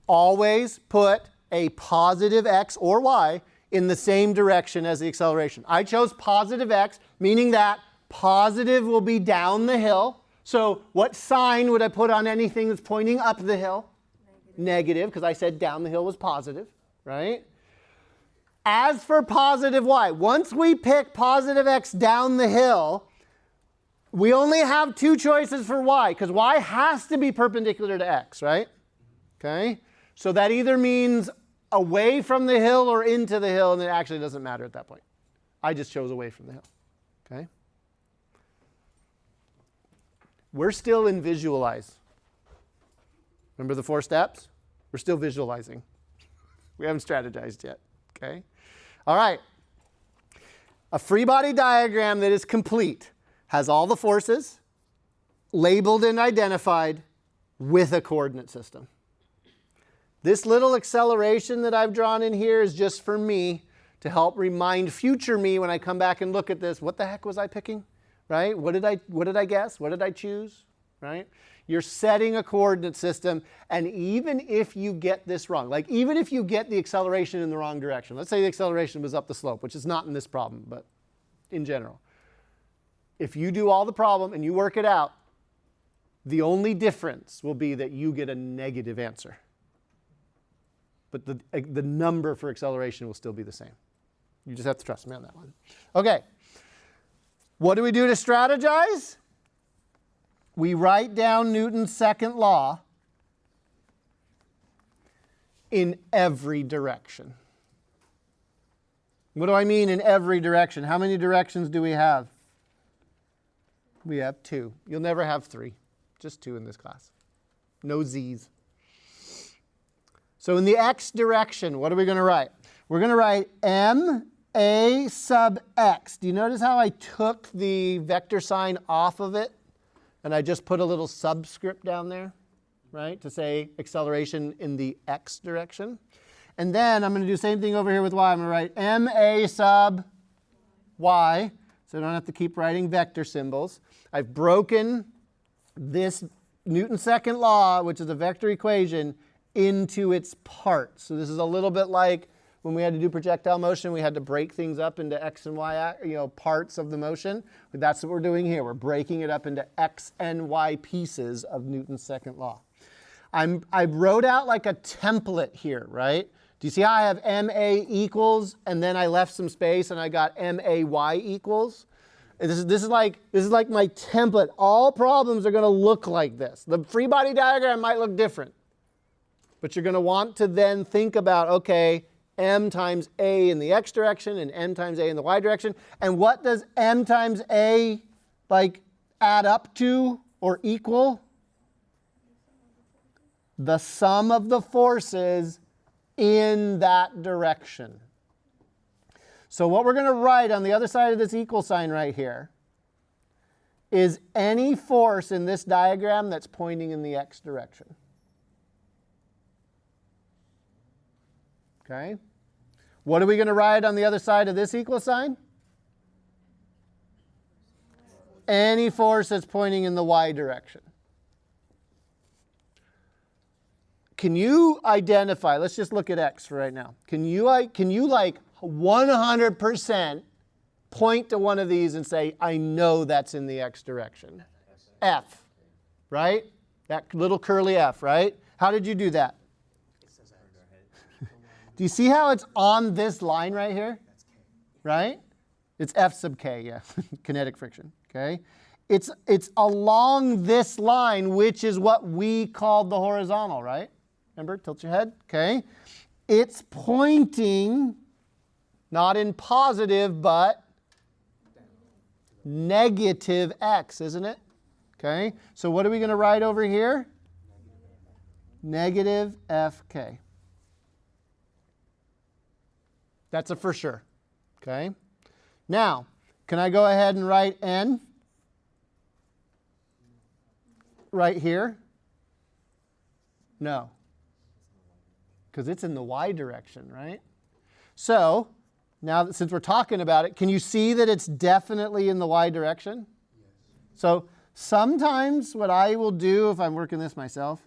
always put a positive x or y in the same direction as the acceleration. I chose positive x, meaning that positive will be down the hill. So what sign would I put on anything that's pointing up the hill? Negative, because I said down the hill was positive, right? As for positive y, once we pick positive x down the hill, we only have two choices for y, because y has to be perpendicular to x, right? Okay? So that either means away from the hill or into the hill, and it actually doesn't matter at that point. I just chose away from the hill. Okay? We're still in visualize. Remember the 4 steps? We're still visualizing. We haven't strategized yet. Okay? All right. A free body diagram that is complete has all the forces labeled and identified with a coordinate system. This little acceleration that I've drawn in here is just for me to help remind future me when I come back and look at this, what the heck was I picking? Right? What did I guess? What did I choose? Right? You're setting a coordinate system, and even if you get this wrong, like even if you get the acceleration in the wrong direction, let's say the acceleration was up the slope, which is not in this problem, but in general. If you do all the problem and you work it out, the only difference will be that you get a negative answer. But the number for acceleration will still be the same. You just have to trust me on that one. Okay. What do we do to strategize? We write down Newton's second law in every direction. What do I mean in every direction? How many directions do we have? We have 2. You'll never have 3. Just 2 in this class. No z's. So in the x direction, what are we going to write? We're going to write ma sub x. Do you notice how I took the vector sign off of it and I just put a little subscript down there, right, to say acceleration in the x direction? And then I'm going to do the same thing over here with y. I'm going to write ma sub y, so I don't have to keep writing vector symbols. I've broken this Newton's second law, which is a vector equation, into its parts. So this is a little bit like when we had to do projectile motion, we had to break things up into x and y, parts of the motion. But that's what we're doing here. We're breaking it up into x and y pieces of Newton's second law. I wrote out like a template here, right? Do you see how I have ma equals and then I left some space and I got may equals? This is like my template. All problems are going to look like this. The free body diagram might look different. But you're going to want to then think about, okay, m times a in the x direction and m times a in the y direction. And what does m times a add up to or equal? The sum of the forces in that direction. So what we're going to write on the other side of this equal sign right here is any force in this diagram that's pointing in the x direction. Okay? What are we going to write on the other side of this equal sign? Any force that's pointing in the y direction. Can you identify, let's just look at x for right now. Can you 100% point to one of these and say, I know that's in the x direction? F, right? That little curly f, right? How did you do that? Do you see how it's on this line right here? Right? It's F sub k, yeah, kinetic friction, okay? It's along this line, which is what we called the horizontal, right? Remember, tilt your head, okay? It's pointing not in positive, but negative x, isn't it? Okay, so what are we going to write over here? Negative fk. That's a for sure. Okay. Now, can I go ahead and write n right here? No. Because it's in the y direction, right? So, now that since we're talking about it, can you see that it's definitely in the y direction? Yes. So, sometimes what I will do if I'm working this myself,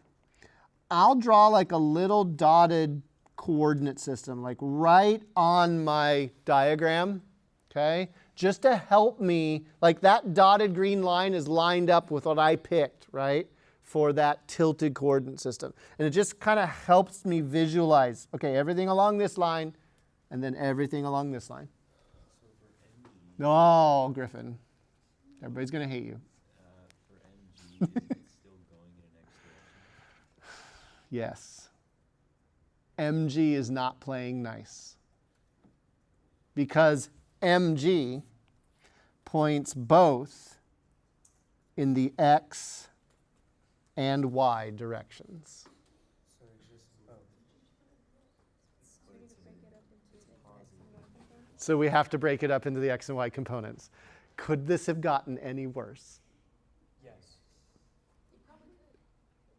I'll draw like a little dotted coordinate system, like right on my diagram, okay? Just to help me, like that dotted green line is lined up with what I picked, right? For that tilted coordinate system. And it just kind of helps me visualize, okay, everything along this line, and then everything along this line. No, Griffin. Everybody's going to hate you. For MG, is it still going in an x direction? Yes. MG is not playing nice. Because MG points both in the x and y directions. So it's just both. So we have to break it up into the x and y components. Could this have gotten any worse? Yes.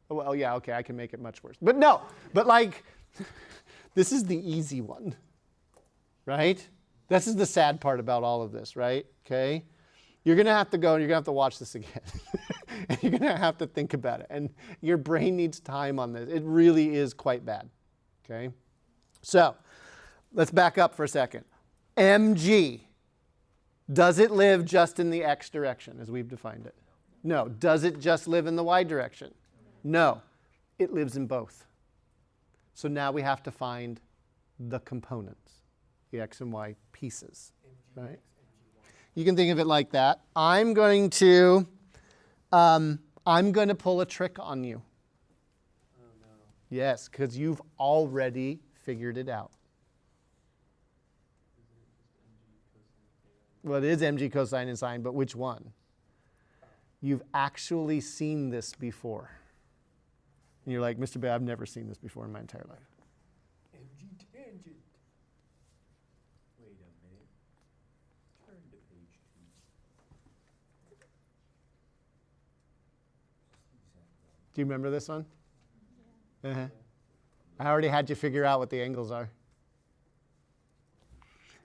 Well, yeah, okay, I can make it much worse. But no, but like, this is the easy one, right? This is the sad part about all of this, right? Okay? You're going to have to go and you're going to have to watch this again. And you're going to have to think about it. And your brain needs time on this. It really is quite bad, okay? So, let's back up for a second. MG, does it live just in the x direction as we've defined it? No. Does it just live in the y direction? No. It lives in both. So now we have to find the components, the x and y pieces, right? You can think of it like that. I'm going to pull a trick on you. Oh no. Yes, because you've already figured it out. Well, it is mg cosine and sine, but which one? You've actually seen this before. And you're like, Mr. Bay, I've never seen this before in my entire life. MG tangent. Wait a minute. Turn to page 2. Do you remember this one? Yeah. Uh-huh. I already had you figure out what the angles are.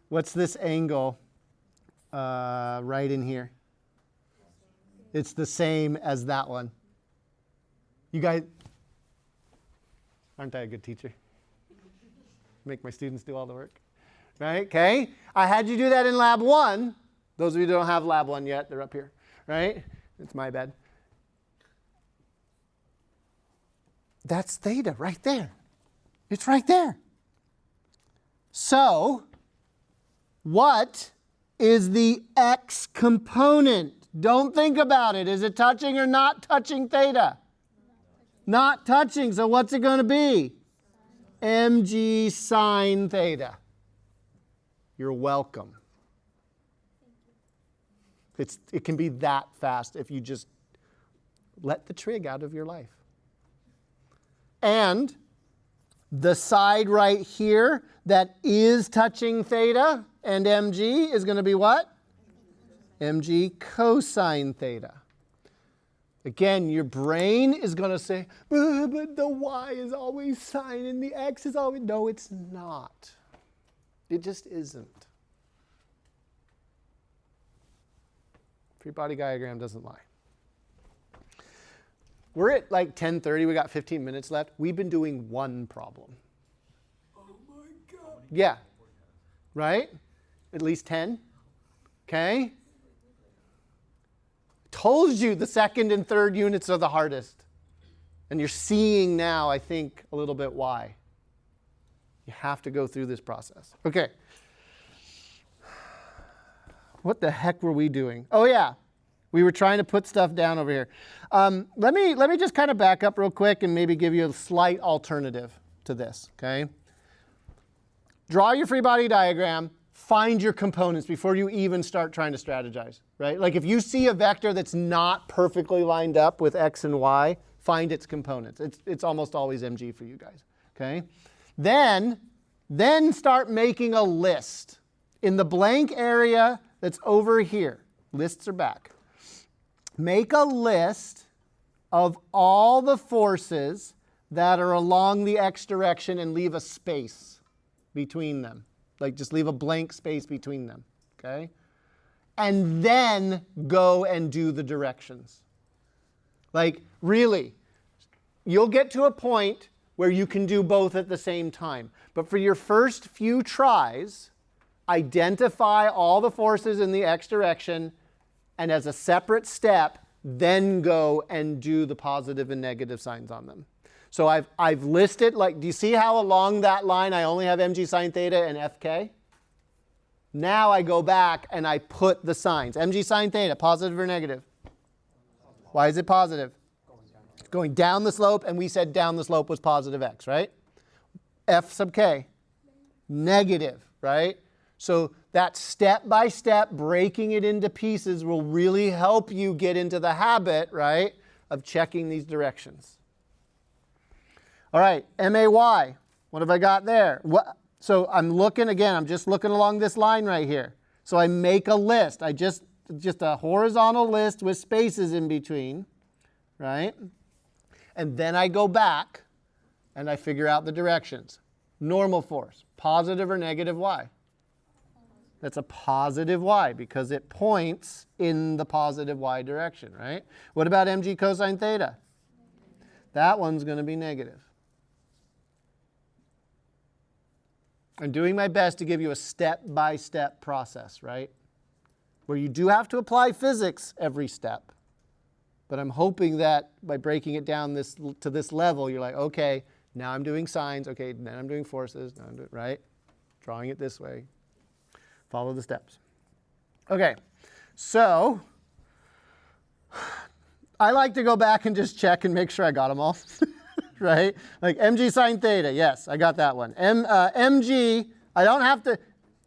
What's this angle right in here? It's the same as that one. You guys, aren't I a good teacher? Make my students do all the work. Right? Okay? I had you do that in lab 1. Those of you who don't have lab 1 yet, they're up here. Right? It's my bad. That's theta right there. It's right there. So, what is the x component. Don't think about it. Is it touching or not touching theta? Not touching. So what's it going to be? mg sine theta. You're welcome. It can be that fast if you just let the trig out of your life. And the side right here that is touching theta and mg is going to be what? mg cosine theta. Again, your brain is going to say, but the y is always sine and the x is always... No, it's not. It just isn't. Free body diagram doesn't lie. We're at like 10:30. We got 15 minutes left. We've been doing one problem. Oh my God. Yeah. Right? At least 10. Okay? Told you the second and third units are the hardest. And you're seeing now, I think, a little bit why. You have to go through this process. Okay. What the heck were we doing? Oh, yeah. We were trying to put stuff down over here. Let me just kind of back up real quick and maybe give you a slight alternative to this, okay? Draw your free body diagram. Find your components before you even start trying to strategize, right? Like if you see a vector that's not perfectly lined up with x and y, find its components. It's almost always mg for you guys, okay? Then start making a list. In the blank area that's over here, lists are back. Make a list of all the forces that are along the x direction and leave a space between them. Like just leave a blank space between them, okay? And then go and do the directions. Like really, you'll get to a point where you can do both at the same time. But for your first few tries, identify all the forces in the x direction, and as a separate step, then go and do the positive and negative signs on them. So I've listed, like, do you see how along that line I only have mg sine theta and fk? Now I go back and I put the signs. Mg sine theta, positive or negative? Why is it positive? It's going down the slope, and we said down the slope was positive x, right? F sub k, negative, right? So that step-by-step breaking it into pieces will really help you get into the habit, right, of checking these directions. All right, MAY, what have I got there? So I'm looking again, I'm just looking along this line right here. So I make a list. I just a horizontal list with spaces in between, right? And then I go back and I figure out the directions. Normal force, positive or negative y? That's a positive y because it points in the positive y direction, right? What about mg cosine theta? That one's going to be negative. I'm doing my best to give you a step-by-step process, right? Where you do have to apply physics every step. But I'm hoping that by breaking it down to this level, you're like, okay, now I'm doing sines, okay, then I'm doing forces, now I'm doing, right? Drawing it this way. Follow the steps. Okay, so I like to go back and just check and make sure I got them all, right? Like mg sine theta, yes, I got that one. Mg, I don't have to,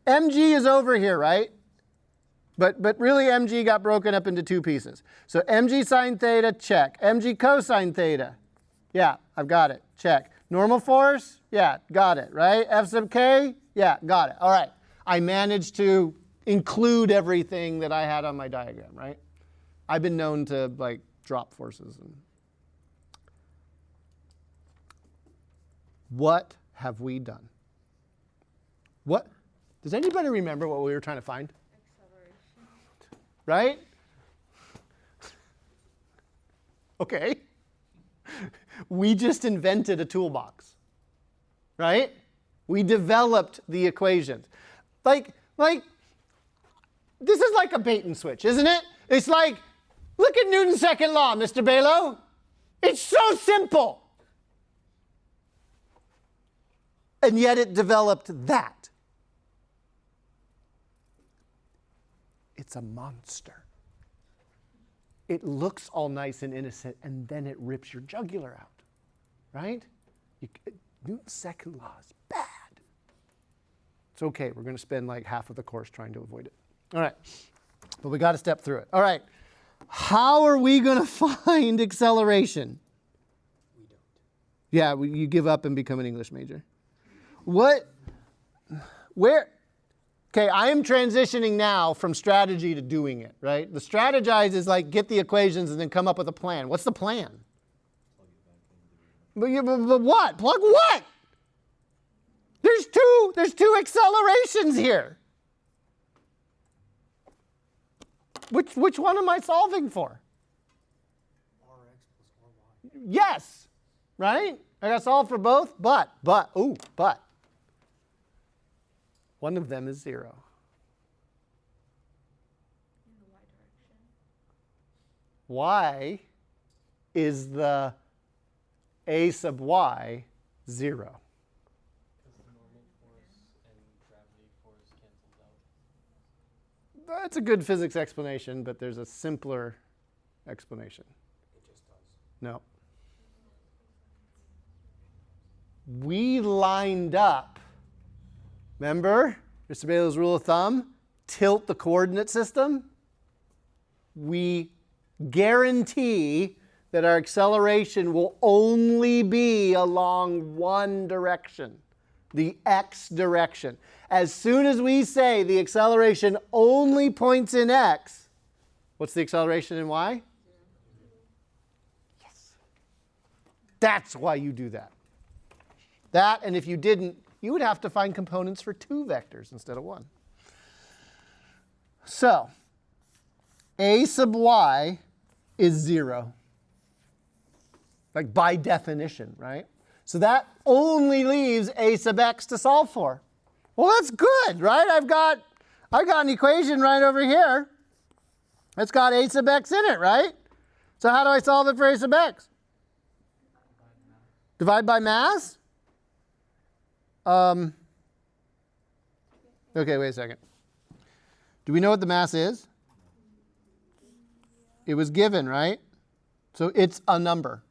mg is over here, right? But really mg got broken up into two pieces. So mg sine theta, check. Mg cosine theta, yeah, I've got it, check. Normal force, yeah, got it, right? F sub k, yeah, got it, all right. I managed to include everything that I had on my diagram, right? I've been known to like drop forces. What have we done? What? Does anybody remember what we were trying to find? Acceleration. Right? Okay. We just invented a toolbox, right? We developed the equations. Like, this is like a bait and switch, isn't it? It's like, look at Newton's second law, Mr. Balogh. It's so simple. And yet it developed that. it's a monster. It looks all nice and innocent, and then it rips your jugular out, right? Newton's second law is bad. It's okay. We're going to spend like half of the course trying to avoid it. All right. But we got to step through it. All right. How are we going to find acceleration? We don't. Yeah, you give up and become an English major. What? Where? Okay, I am transitioning now from strategy to doing it, right? The strategize is like get the equations and then come up with a plan. What's the plan? But what? Plug what? There's two accelerations here. Which one am I solving for? Rx plus Ry. Yes, right? I got to solve for both, but. One of them is 0. In the y direction. Y is the a sub y 0. Because the normal force and gravity force cancels out. That's a good physics explanation, but there's a simpler explanation. It just does. No. We lined up, remember, Mr. Bailey's rule of thumb, tilt the coordinate system. We guarantee that our acceleration will only be along one direction, the x direction. As soon as we say the acceleration only points in x, what's the acceleration in y? Yes. That's why you do that. That, and if you didn't, you would have to find components for 2 vectors instead of 1. So, a sub y is 0. Like by definition, right? So that only leaves a sub x to solve for. Well, that's good, right? I've got an equation right over here. It's got a sub x in it, right? So how do I solve it for a sub x? Divide by mass? Okay, wait a second. Do we know what the mass is? It was given, right? So it's a number.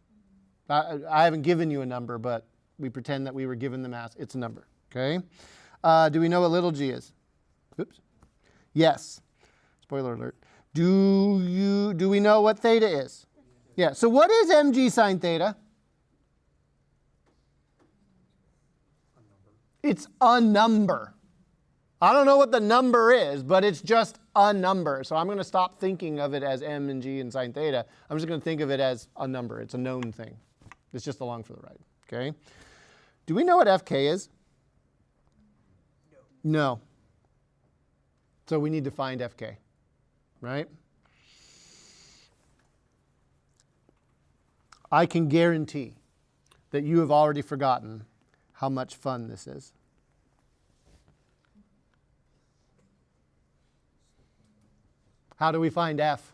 I haven't given you a number, but we pretend that we were given the mass. It's a number, okay? Do we know what little g is? Oops. Yes. Spoiler alert. Do we know what theta is? Yeah. So what is mg sine theta? It's a number. I don't know what the number is, but it's just a number. So I'm going to stop thinking of it as m and g and sine theta. I'm just going to think of it as a number. It's a known thing. It's just along for the ride. Okay? Do we know what fk is? No. So we need to find fk, right? I can guarantee that you have already forgotten how much fun this is. How do we find f?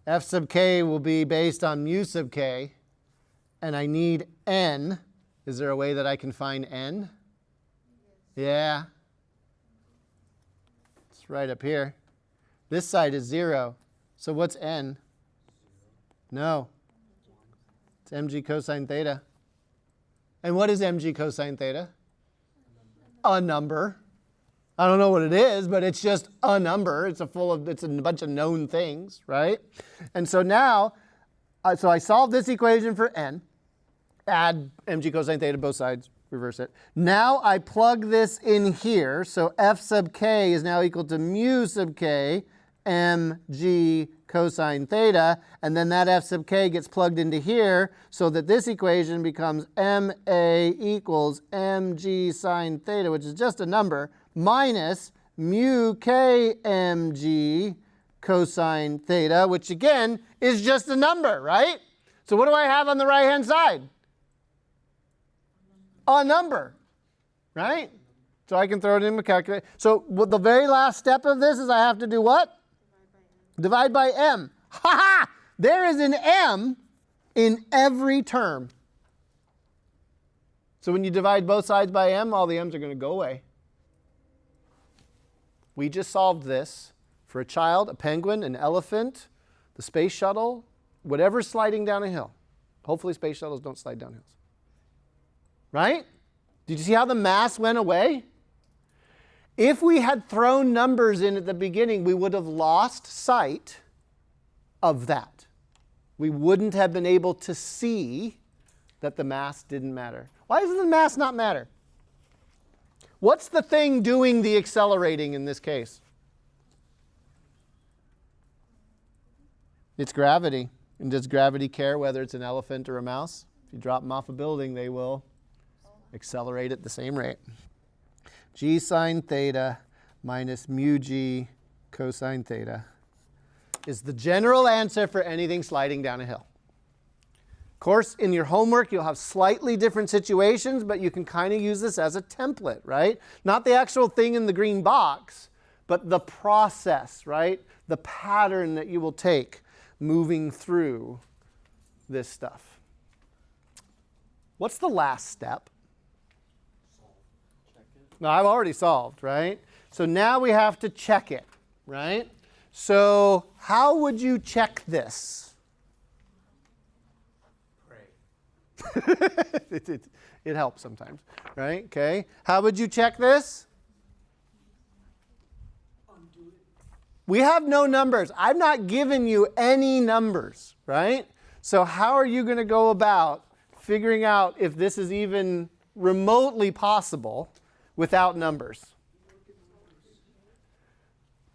F sub k will be based on mu sub k, and I need n. Is there a way that I can find n? Yeah. It's right up here. This side is 0. So what's n? No. It's mg cosine theta. And what is mg cosine theta? A number. I don't know what it is, but it's just a number. It's a bunch of known things, right? And so now, so I solve this equation for n, add mg cosine theta both sides, reverse it. Now I plug this in here, so f sub k is now equal to mu sub k mg cosine theta, and then that f sub k gets plugged into here so that this equation becomes ma equals mg sine theta, which is just a number, minus mu k mg cosine theta, which again is just a number, right? So what do I have on the right-hand side? A number, right? So I can throw it in my calculator. So the very last step of this is I have to do what? Divide by m. Ha ha! There is an m in every term. So when you divide both sides by m, all the m's are going to go away. We just solved this for a child, a penguin, an elephant, the space shuttle, whatever's sliding down a hill. Hopefully space shuttles don't slide down hills. Right? Did you see how the mass went away? If we had thrown numbers in at the beginning, we would have lost sight of that. We wouldn't have been able to see that the mass didn't matter. Why does the mass not matter? What's the thing doing the accelerating in this case? It's gravity. And does gravity care whether it's an elephant or a mouse? If you drop them off a building, they will accelerate at the same rate. G sine theta minus mu g cosine theta is the general answer for anything sliding down a hill. Of course, in your homework, you'll have slightly different situations, but you can kind of use this as a template, right? Not the actual thing in the green box, but the process, right? The pattern that you will take moving through this stuff. What's the last step? No, I've already solved, right? So now we have to check it, right? So how would you check this? Pray. It helps sometimes, right? Okay. How would you check this? Undo it. We have no numbers. I've not given you any numbers, right? So how are you going to go about figuring out if this is even remotely possible without numbers?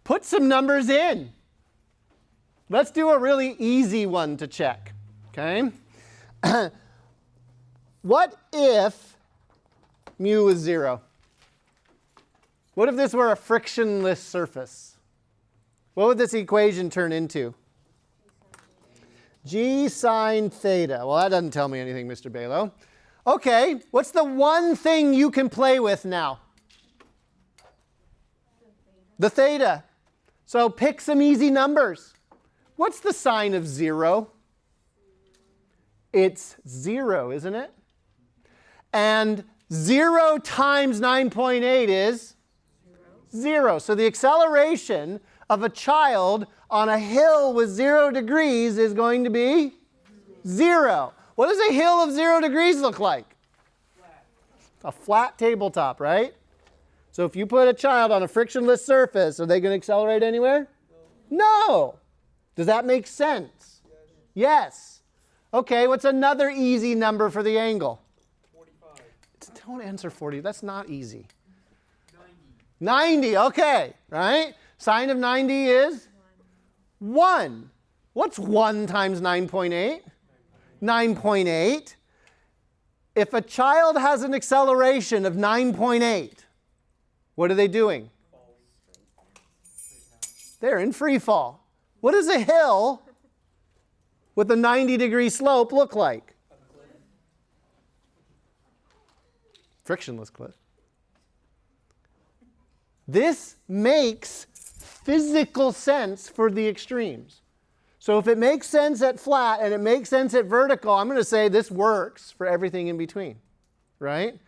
Put some numbers in. Let's do a really easy one to check, okay? What if mu is 0? What if this were a frictionless surface? What would this equation turn into? G sine theta. Well, that doesn't tell me anything, Mr. Balogh. Okay, what's the one thing you can play with now? The theta. So pick some easy numbers. What's the sign of 0? It's 0, isn't it? And 0 times 9.8 is 0. So the acceleration of a child on a hill with 0 degrees is going to be 0. What does a hill of 0 degrees look like? Flat. A flat tabletop, right? So if you put a child on a frictionless surface, are they going to accelerate anywhere? No. Does that make sense? Yes. Okay, what's another easy number for the angle? 45. Don't answer 40. That's not easy. 90. 90, okay, right? Sine of 90 is 1. What's 1 times 9.8? 9.8. If a child has an acceleration of 9.8, what are they doing? They're in free fall. What does a hill with a 90-degree slope look like? Frictionless cliff. This makes physical sense for the extremes. So if it makes sense at flat and it makes sense at vertical, I'm going to say this works for everything in between, right?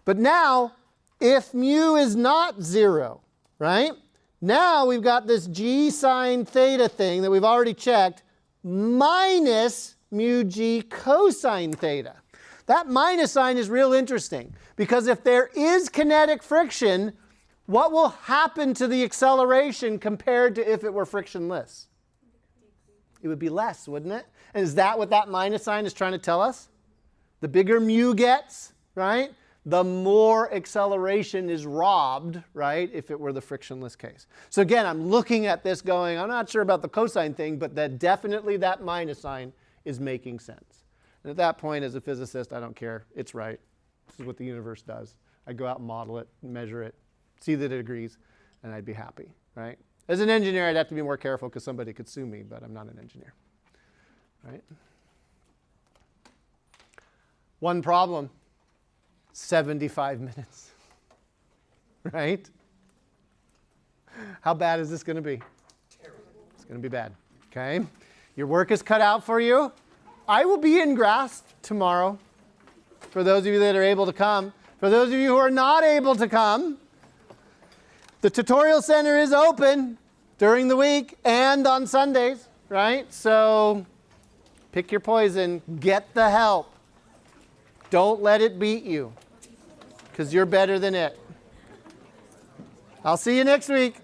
But now, if mu is not 0, right? Now we've got this g sine theta thing that we've already checked minus mu g cosine theta. That minus sign is real interesting because if there is kinetic friction, what will happen to the acceleration compared to if it were frictionless? It would be less, wouldn't it? And is that what that minus sign is trying to tell us? The bigger mu gets, right? The more acceleration is robbed, right, if it were the frictionless case. So again, I'm looking at this going, I'm not sure about the cosine thing, but that definitely that minus sign is making sense. And at that point, as a physicist, I don't care. It's right. This is what the universe does. I go out and model it, measure it, see that it agrees, and I'd be happy, right? As an engineer, I'd have to be more careful because somebody could sue me, but I'm not an engineer, right? One problem. 75 minutes, right? How bad is this going to be? Terrible. It's going to be bad, okay? Your work is cut out for you. I will be in grass tomorrow. for those of you that are able to come. For those of you who are not able to come, the tutorial center is open during the week and on Sundays, right? So pick your poison. Get the help. Don't let it beat you, because you're better than it. I'll see you next week.